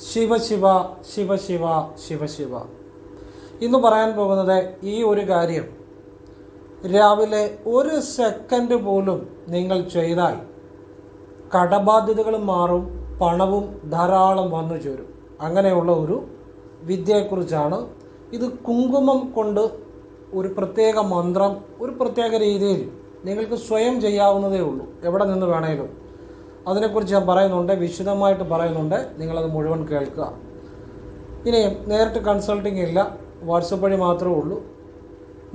ശിവശിവ ശിവശിവ ശിവശിവ. ഇന്ന് പറയാൻ പോകുന്നത് ഈ ഒരു കാര്യം രാവിലെ ഒരു സെക്കൻഡ് പോലും നിങ്ങൾ ചെയ്താൽ കടബാധ്യതകളും മാറും, പണവും ധാരാളം വന്നു ചേരും. അങ്ങനെയുള്ള ഒരു വിദ്യയെക്കുറിച്ചാണ്. ഇത് കുങ്കുമം കൊണ്ട് ഒരു പ്രത്യേക മന്ത്രം ഒരു പ്രത്യേക രീതിയിൽ നിങ്ങൾക്ക് സ്വയം ചെയ്യാവുന്നതേ ഉള്ളൂ, എവിടെ നിന്ന് വേണേലും. അതിനെക്കുറിച്ച് ഞാൻ പറയുന്നുണ്ട്, വിശദമായിട്ട് പറയുന്നുണ്ട്. നിങ്ങളത് മുഴുവൻ കേൾക്കുക. ഇനിയും നേരിട്ട് കൺസൾട്ടിങ് ഇല്ല, വാട്സപ്പ് വഴി മാത്രമേ ഉള്ളൂ.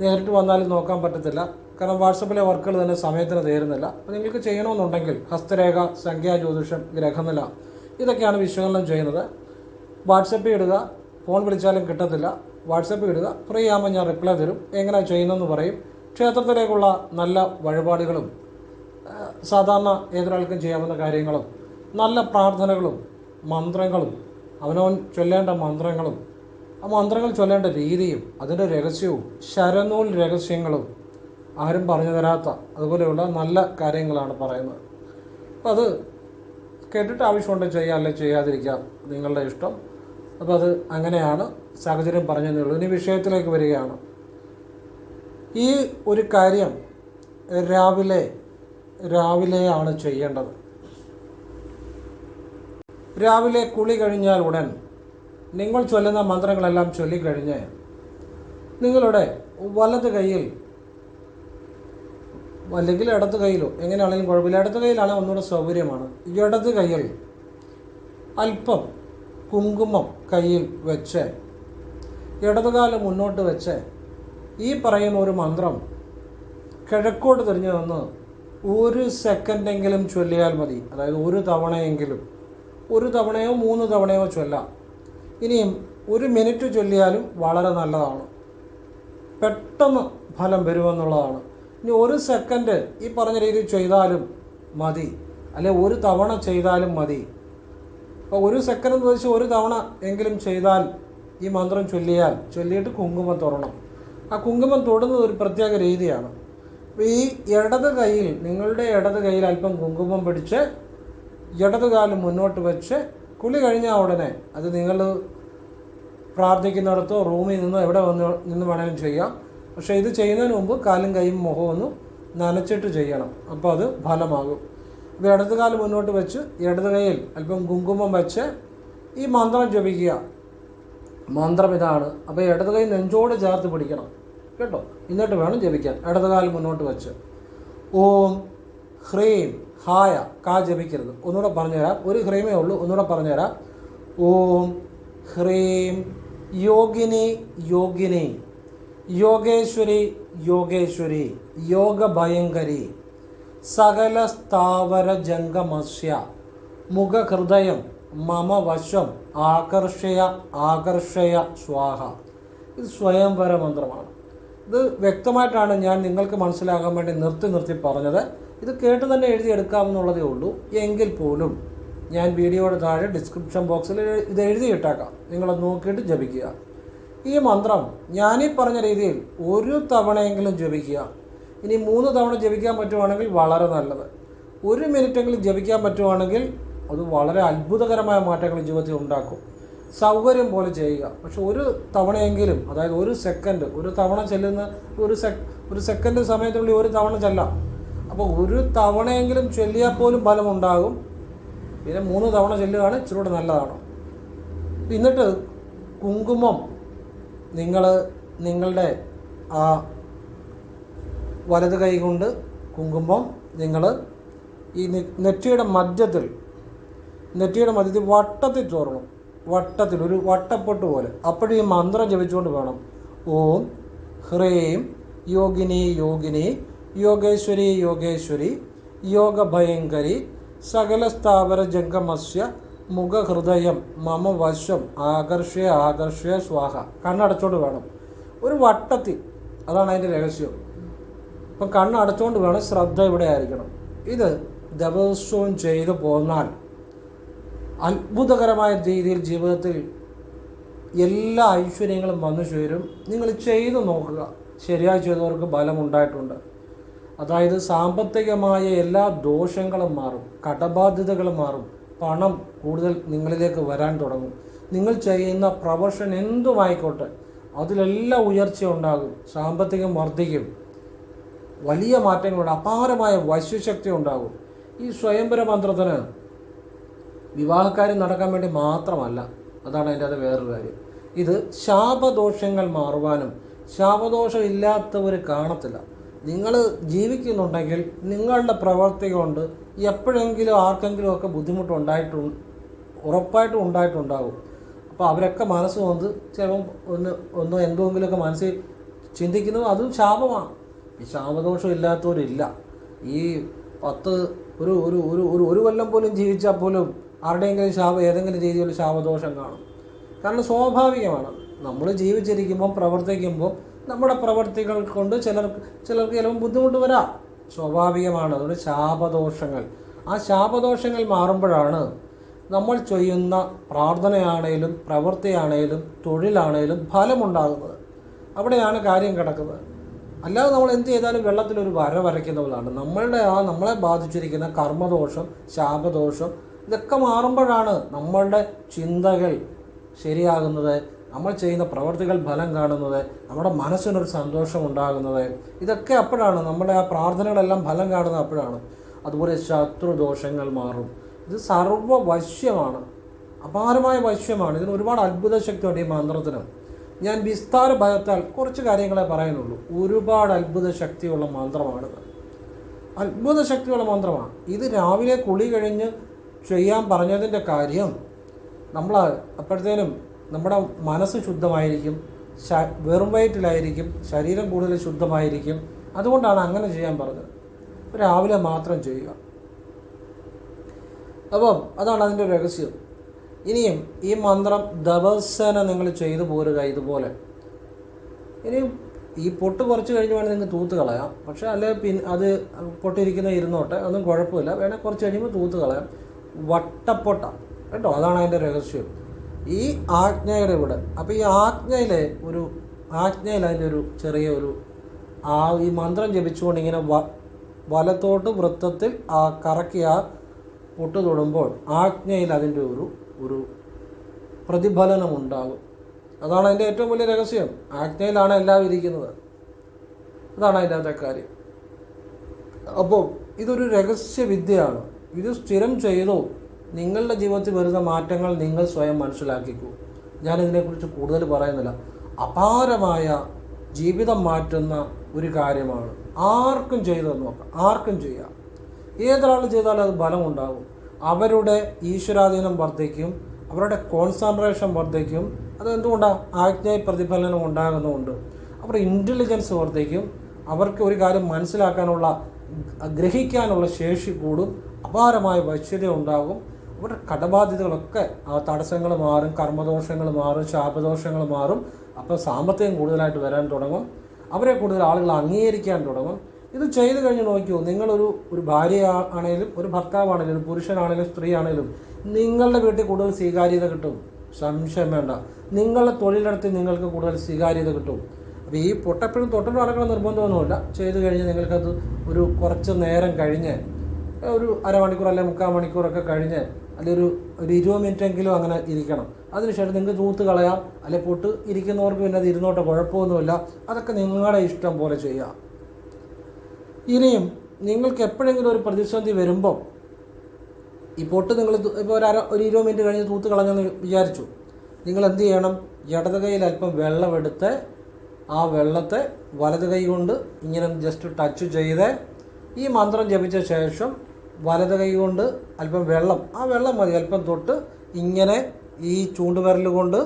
നേരിട്ട് വന്നാലും നോക്കാൻ പറ്റത്തില്ല, കാരണം വാട്സപ്പിലെ വർക്കുകൾ തന്നെ സമയത്തിന് തീരുന്നില്ല. അപ്പോൾ നിങ്ങൾക്ക് ചെയ്യണമെന്നുണ്ടെങ്കിൽ ഹസ്തരേഖ, സംഖ്യാജ്യോതിഷം, ഗ്രഹനില ഇതൊക്കെയാണ് വിശകലനം ചെയ്യുന്നത്. വാട്സപ്പിൽ ഇടുക, ഫോൺ വിളിച്ചാലും കിട്ടത്തില്ല. വാട്സപ്പിൽ ഇടുക, ഫ്രീ ആകുമ്പോൾ ഞാൻ റിപ്ലൈ തരും. എങ്ങനെയാണ് ചെയ്യുന്നതെന്ന് പറയും. ക്ഷേത്രത്തിലേക്കുള്ള നല്ല വഴിപാടുകളും സാധാരണ ഏതൊരാൾക്കും ചെയ്യാവുന്ന കാര്യങ്ങളും നല്ല പ്രാർത്ഥനകളും മന്ത്രങ്ങളും അവനവൻ ചൊല്ലേണ്ട മന്ത്രങ്ങളും ആ മന്ത്രങ്ങൾ ചൊല്ലേണ്ട രീതിയും അതിൻ്റെ രഹസ്യവും ശരനൂൽ രഹസ്യങ്ങളും ആരും പറഞ്ഞു തരാത്ത അതുപോലെയുള്ള നല്ല കാര്യങ്ങളാണ് പറയുന്നത്. അപ്പം അത് കേട്ടിട്ട് ആവശ്യമുണ്ടെങ്കിൽ ചെയ്യാം, അല്ലെങ്കിൽ ചെയ്യാതിരിക്കാം, നിങ്ങളുടെ ഇഷ്ടം. അപ്പോൾ അത് അങ്ങനെയാണ്, സാഹചര്യം പറഞ്ഞതേ ഉള്ളൂ. ഇനി വിഷയത്തിലേക്ക് വരികയാണ്. ഈ ഒരു കാര്യം രാവിലെയാണ് ചെയ്യേണ്ടത്. രാവിലെ കുളി കഴിഞ്ഞാൽ ഉടൻ നിങ്ങൾ ചൊല്ലുന്ന മന്ത്രങ്ങളെല്ലാം ചൊല്ലിക്കഴിഞ്ഞ് നിങ്ങളുടെ വലത് കൈയിൽ അല്ലെങ്കിൽ ഇടത് കൈയിലോ എങ്ങനെയാണെങ്കിലും കുഴപ്പമില്ല, ഇടത് കൈയിലാണെങ്കിൽ ഒന്നുകൂടെ സൗകര്യമാണ്. ഇടത് കൈയിൽ അല്പം കുങ്കുമം കയ്യിൽ വെച്ച് ഇടതുകാലം മുന്നോട്ട് വെച്ച് ഈ പറയുന്ന ഒരു മന്ത്രം കിഴക്കോട്ട് തിരിഞ്ഞു വന്ന് ഒരു സെക്കൻഡെങ്കിലും ചൊല്ലിയാൽ മതി. അതായത് ഒരു തവണയെങ്കിലും, ഒരു തവണയോ 3 തവണയോ ചൊല്ലാം. ഇനിയും 1 മിനിറ്റ് ചൊല്ലിയാലും വളരെ നല്ലതാണ്, പെട്ടെന്ന് ഫലം വരുമെന്നുള്ളതാണ്. ഇനി 1 സെക്കൻഡ് ഈ പറഞ്ഞ രീതിയിൽ ചെയ്താലും മതി, അല്ലെ 1 തവണ ചെയ്താലും മതി. അപ്പോൾ 1 സെക്കൻഡ് എന്ന് വെച്ച് 1 തവണ എങ്കിലും ചെയ്താൽ ഈ മന്ത്രം ചൊല്ലിയിട്ട് കുങ്കുമം തൊടണം. ആ കുങ്കുമം തൊടുന്നത് ഒരു പ്രത്യേക രീതിയാണ്. അപ്പോൾ ഈ നിങ്ങളുടെ ഇടത് കൈയിൽ അല്പം കുങ്കുമം പിടിച്ച് ഇടത് കാലം മുന്നോട്ട് വെച്ച് കുളി കഴിഞ്ഞാൽ ഉടനെ അത് നിങ്ങൾ പ്രാർത്ഥിക്കുന്നിടത്തോ റൂമിൽ നിന്നോ എവിടെ നിന്ന് വേണമെങ്കിലും ചെയ്യാം. പക്ഷേ ഇത് ചെയ്യുന്നതിന് മുമ്പ് കാലും കൈയും മുഖവും ഒന്ന് നനച്ചിട്ട് ചെയ്യണം, അപ്പോൾ അത് ഫലമാകും. അപ്പോൾ ഇടത് കാലം മുന്നോട്ട് വെച്ച് ഇടത് കൈയിൽ അല്പം കുങ്കുമം വെച്ച് ഈ മന്ത്രം ജപിക്കുക. മന്ത്രം ഇതാണ്. അപ്പോൾ ഇടത് കൈ നെഞ്ചോട് ചേർത്ത് പിടിക്കണം കേട്ടോ, എന്നിട്ട് വേണം ജപിക്കാൻ. ഇടത് കാലം മുന്നോട്ട് വെച്ച് ഓം ഹ്രീം ഹായ കാ ജപിക്കരുത്. ഒന്നുകൂടെ പറഞ്ഞുതരാം, ഒരു ഹ്രീമേ ഉള്ളൂ, ഒന്നുകൂടെ പറഞ്ഞുതരാം. ഓം ഹ്രീം യോഗിനി യോഗിനി യോഗേശ്വരി യോഗേശ്വരി യോഗഭയങ്കരി സകല സ്ഥാവര ജംഗമസ്യ മുഖഹൃദയം മമ വശം ആകർഷയ ആകർഷയ സ്വാഹ. ഇത് സ്വയംവര മന്ത്രമാണ്. ഇത് വ്യക്തമായിട്ടാണ് ഞാൻ നിങ്ങൾക്ക് മനസ്സിലാകാൻ വേണ്ടി നിർത്തി പറഞ്ഞത്. ഇത് കേട്ട് തന്നെ എഴുതിയെടുക്കാമെന്നുള്ളതേ ഉള്ളൂ. എങ്കിൽ പോലും ഞാൻ വീഡിയോയുടെ താഴെ ഡിസ്ക്രിപ്ഷൻ ബോക്സിൽ ഇത് എഴുതിയിട്ടേക്കാം, നിങ്ങളത് നോക്കിയിട്ട് ജപിക്കുക. ഈ മന്ത്രം ഞാനീ പറഞ്ഞ രീതിയിൽ 1 തവണയെങ്കിലും ജപിക്കുക. ഇനി 3 തവണ ജപിക്കാൻ പറ്റുവാണെങ്കിൽ വളരെ നല്ലത്. 1 മിനിറ്റെങ്കിലും ജപിക്കാൻ പറ്റുവാണെങ്കിൽ അത് വളരെ അത്ഭുതകരമായ മാറ്റങ്ങൾ ജീവിതത്തിൽ ഉണ്ടാക്കും. സൗകര്യം പോലെ ചെയ്യുക. പക്ഷെ 1 തവണയെങ്കിലും, അതായത് 1 സെക്കൻഡ്, 1 തവണ ചെല്ലുന്ന ഒരു സെക്കൻഡ് സമയത്തിനുള്ളിൽ 1 തവണ ചെല്ലാം. അപ്പോൾ 1 തവണയെങ്കിലും ചൊല്ലിയാൽ പോലും ഫലമുണ്ടാകും. പിന്നെ 3 തവണ ചെല്ലുകയാണ് ഇച്ചിരൂടെ നല്ലതാണ്. എന്നിട്ട് കുങ്കുമം നിങ്ങളുടെ ആ വലത് കൈ കൊണ്ട് കുങ്കുമം നിങ്ങൾ ഈ നെറ്റിയുടെ മധ്യത്തിൽ വട്ടത്തിൽ ചോറണം. വട്ടത്തിൽ ഒരു വട്ടപ്പൊട്ട് പോലെ. അപ്പോഴും ഈ മന്ത്രം ജപിച്ചുകൊണ്ട് വേണം. ഓം ഹ്രീം യോഗിനി യോഗിനി യോഗേശ്വരി യോഗേശ്വരി യോഗഭയങ്കരി സകല സ്ഥാവര ജംഗമസ്യ മുഖഹൃദയം മമ വശം ആകർഷയ ആകർഷയ സ്വാഹ. കണ്ണടച്ചോണ്ട് വേണം, ഒരു വട്ടത്തിൽ. അതാണ് അതിൻ്റെ രഹസ്യം. അപ്പം കണ്ണടച്ചുകൊണ്ട് വേണം, ശ്രദ്ധ ഇവിടെ ആയിരിക്കണം. ഇത് ദിവസവും ചെയ്തു പോന്നാൽ അത്ഭുതകരമായ രീതിയിൽ ജീവിതത്തിൽ എല്ലാ ഐശ്വര്യങ്ങളും വന്നു ചേരും. നിങ്ങൾ ചെയ്തു നോക്കുക. ശരിയായി ചെയ്തവർക്ക് ഫലമുണ്ടായിട്ടുണ്ട്. അതായത് സാമ്പത്തികമായ എല്ലാ ദോഷങ്ങളും മാറും, കടബാധ്യതകളും മാറും, പണം കൂടുതൽ നിങ്ങളിലേക്ക് വരാൻ തുടങ്ങും. നിങ്ങൾ ചെയ്യുന്ന പ്രൊഫഷൻ എന്തുമായിക്കോട്ടെ അതിലെല്ലാം ഉയർച്ച ഉണ്ടാകും. സാമ്പത്തികം വർദ്ധിക്കും. വലിയ മാറ്റങ്ങളുണ്ട്. അപാരമായ വശ്യശക്തി ഉണ്ടാകും. ഈ സ്വയംവര മന്ത്രത്തിന് വിവാഹക്കാര്യം നടക്കാൻ വേണ്ടി മാത്രമല്ല. അതാണ് അതിൻ്റെ അത് വേറൊരു കാര്യം. ഇത് ശാപദോഷങ്ങൾ മാറുവാനും, ശാപദോഷം ഇല്ലാത്തവർ കാണത്തില്ല. നിങ്ങൾ ജീവിക്കുന്നുണ്ടെങ്കിൽ നിങ്ങളുടെ പ്രവൃത്തി കൊണ്ട് എപ്പോഴെങ്കിലും ആർക്കെങ്കിലുമൊക്കെ ഉറപ്പായിട്ടും ഉണ്ടായിട്ടുണ്ടാകും. അപ്പോൾ അവരൊക്കെ മനസ്സ് കൊണ്ട് ചിലപ്പം എന്തെങ്കിലുമൊക്കെ മനസ്സിൽ ചിന്തിക്കുന്നത് അതും ശാപമാണ്. ഈ ശാപദോഷം ഇല്ലാത്തവരില്ല. ഈ ഒരു ഒരു ഒരു ഒരു ഒരു കൊല്ലം പോലും ജീവിച്ചാൽ പോലും ആരുടെയെങ്കിലും ഏതെങ്കിലും രീതിയിലുള്ള ശാപദോഷം കാണും. കാരണം സ്വാഭാവികമാണ്. നമ്മൾ ജീവിച്ചിരിക്കുമ്പം പ്രവർത്തിക്കുമ്പോൾ നമ്മുടെ പ്രവർത്തികൾ കൊണ്ട് ചിലർക്ക് ചിലപ്പോൾ ബുദ്ധിമുട്ട് വരാം. സ്വാഭാവികമാണ്. അതുകൊണ്ട് ശാപദോഷങ്ങൾ, ആ ശാപദോഷങ്ങൾ മാറുമ്പോഴാണ് നമ്മൾ ചെയ്യുന്ന പ്രാർത്ഥനയാണേലും പ്രവൃത്തിയാണേലും തൊഴിലാണേലും ഫലമുണ്ടാകുന്നത്. അവിടെയാണ് കാര്യം കിടക്കുന്നത്. അല്ലാതെ നമ്മൾ എന്ത് ചെയ്താലും വെള്ളത്തിലൊരു വര വരയ്ക്കുന്നവരാണ്. നമ്മളെ ബാധിച്ചിരിക്കുന്ന കർമ്മദോഷം, ശാപദോഷം ഇതൊക്കെ മാറുമ്പോഴാണ് നമ്മളുടെ ചിന്തകൾ ശരിയാകുന്നത്, നമ്മൾ ചെയ്യുന്ന പ്രവർത്തികൾ ഫലം കാണുന്നത്, നമ്മുടെ മനസ്സിനൊരു സന്തോഷം ഉണ്ടാകുന്നത്. ഇതൊക്കെ അപ്പോഴാണ് നമ്മുടെ ആ പ്രാർത്ഥനകളെല്ലാം ഫലം കാണുന്നത് അപ്പോഴാണ്. അതുപോലെ ശത്രുദോഷങ്ങൾ മാറും. ഇത് സർവവശ്യമാണ്, അപാരമായ വശ്യമാണ്. ഇതിന് ഒരുപാട് അത്ഭുത ശക്തിയുണ്ട് ഈ മന്ത്രത്തിന്. ഞാൻ വിസ്താര ഭയത്താൽ കുറച്ച് കാര്യങ്ങളെ പറയുന്നുള്ളൂ. ഒരുപാട് അത്ഭുത ശക്തിയുള്ള മന്ത്രമാണിത്. അത്ഭുത ശക്തിയുള്ള മന്ത്രമാണ് ഇത്. രാവിലെ കുളി കഴിഞ്ഞ് ചെയ്യാൻ പറഞ്ഞതിൻ്റെ കാര്യം, നമ്മൾ അപ്പോഴത്തേനും നമ്മുടെ മനസ്സ് ശുദ്ധമായിരിക്കും, വെറും വയറ്റിലായിരിക്കും, ശരീരം കൂടുതൽ ശുദ്ധമായിരിക്കും. അതുകൊണ്ടാണ് അങ്ങനെ ചെയ്യാൻ പറഞ്ഞത്. രാവിലെ മാത്രം ചെയ്യുക. അപ്പം അതാണ് അതിൻ്റെ രഹസ്യം. ഇനിയും ഈ മന്ത്രം ദിവസേന നിങ്ങൾ ചെയ്തു പോരുക ഇതുപോലെ. ഇനിയും ഈ പൊട്ട് കുറച്ച് കഴിഞ്ഞ് വേണമെങ്കിൽ നിങ്ങൾക്ക് തൂത്ത് കളയാം. പക്ഷേ അത് പൊട്ടിരിക്കുന്ന ഇരുന്നോട്ടെ, ഒന്നും കുഴപ്പമില്ല. വേണേൽ കുറച്ച് കഴിയുമ്പോൾ തൂത്ത് കളയാം. വട്ടപ്പൊട്ട കേട്ടോ, അതാണ് അതിൻ്റെ രഹസ്യം. ഈ ആജ്ഞയുടെ ഇവിടെ. അപ്പോൾ ഈ ആജ്ഞയിൽ അതിൻ്റെ ഒരു ചെറിയ ഈ മന്ത്രം ജപിച്ചുകൊണ്ട് ഇങ്ങനെ വലത്തോട്ട് വൃത്തത്തിൽ കറക്കി പൊട്ട് തൊടുമ്പോൾ ആജ്ഞയിൽ അതിൻ്റെ ഒരു പ്രതിഫലനം ഉണ്ടാകും. അതാണ് അതിൻ്റെ ഏറ്റവും വലിയ രഹസ്യം. ആജ്ഞയിലാണ് എല്ലാം ഇരിക്കുന്നത്. അതാണ് അതിൻ്റെ അകത്തെ കാര്യം. അപ്പോൾ ഇതൊരു രഹസ്യവിദ്യയാണ്. ഇത് സ്ഥിരം ചെയ്തോ നിങ്ങളുടെ ജീവിതത്തിൽ വരുന്ന മാറ്റങ്ങൾ നിങ്ങൾ സ്വയം മനസ്സിലാക്കിക്കൂ. ഞാനിതിനെക്കുറിച്ച് കൂടുതൽ പറയുന്നില്ല. അപാരമായ ജീവിതം മാറ്റുന്ന ഒരു കാര്യമാണ്. ആർക്കും ചെയ്തെന്ന് നോക്കാം, ആർക്കും ചെയ്യാം. ഏതൊരാൾ ചെയ്താലും അത് ഫലമുണ്ടാകും. അവരുടെ ഈശ്വരാധീനം വർദ്ധിക്കും, അവരുടെ കോൺസെൻട്രേഷൻ വർദ്ധിക്കും. അതെന്തുകൊണ്ടാണ്? ആജ്ഞായ പ്രതിഫലനം ഉണ്ടാകുന്നതുകൊണ്ട്. അവരുടെ ഇൻ്റലിജൻസ് വർദ്ധിക്കും. അവർക്ക് ഒരു കാര്യം മനസ്സിലാക്കാനുള്ള, ഗ്രഹിക്കാനുള്ള ശേഷി കൂടും. അപാരമായ വശ്യത ഉണ്ടാകും. അവരുടെ കടബാധ്യതകളൊക്കെ തടസ്സങ്ങൾ മാറും, കർമ്മദോഷങ്ങൾ മാറും, ശാപദോഷങ്ങൾ മാറും. അപ്പോൾ സാമ്പത്തികം കൂടുതലായിട്ട് വരാൻ തുടങ്ങും. അവരെ കൂടുതൽ ആളുകൾ അംഗീകരിക്കാൻ തുടങ്ങും. ഇത് ചെയ്തു കഴിഞ്ഞ് നോക്കിയോ, നിങ്ങളൊരു ഭാര്യ ആണെങ്കിലും ഒരു ഭർത്താവാണെങ്കിലും ഒരു പുരുഷനാണെങ്കിലും സ്ത്രീ ആണെങ്കിലും നിങ്ങളുടെ വീട്ടിൽ കൂടുതൽ സ്വീകാര്യത കിട്ടും. സംശയം വേണ്ട. നിങ്ങളുടെ തൊഴിലിടത്തിൽ നിങ്ങൾക്ക് കൂടുതൽ സ്വീകാര്യത കിട്ടും. അപ്പോൾ ഈ പൊട്ടപ്പോഴും തൊട്ടിട്ട് നടക്കണം നിർബന്ധമൊന്നുമില്ല. ചെയ്തു കഴിഞ്ഞ് നിങ്ങൾക്കത് കുറച്ച് നേരം കഴിഞ്ഞ് ഒരു അരമണിക്കൂർ അല്ലെങ്കിൽ 3/4 മണിക്കൂറൊക്കെ കഴിഞ്ഞ് അല്ലെങ്കിൽ ഒരു 20 മിനിറ്റെങ്കിലും അങ്ങനെ ഇരിക്കണം. അതിനുശേഷം നിങ്ങൾക്ക് തൂത്ത് കളയാം. അല്ലെങ്കിൽ പൊട്ട് ഇരിക്കുന്നവർക്ക് പിന്നെ അത് ഇരുന്നോട്ടെ, കുഴപ്പമൊന്നുമില്ല. അതൊക്കെ നിങ്ങളുടെ ഇഷ്ടം പോലെ ചെയ്യാം. ഇനിയും നിങ്ങൾക്ക് എപ്പോഴെങ്കിലും ഒരു പ്രതിസന്ധി വരുമ്പോൾ ഈ പൊട്ട് നിങ്ങൾ ഇപ്പോൾ ഒരു 20 മിനിറ്റ് കഴിഞ്ഞ് തൂത്ത് കളഞ്ഞെന്ന് വിചാരിച്ചു. നിങ്ങൾ എന്ത് ചെയ്യണം? ഇടത് കൈയിൽ അല്പം വെള്ളമെടുത്ത് ആ വെള്ളത്തെ വലത് കൈ കൊണ്ട് ഇങ്ങനെ ജസ്റ്റ് ടച്ച് ചെയ്ത് ഈ മന്ത്രം ജപിച്ച ശേഷം വലത് കൈ കൊണ്ട് അല്പം ആ വെള്ളം മതി അല്പം തൊട്ട് ഇങ്ങനെ ഈ ചൂണ്ടുവിരൽ കൊണ്ട്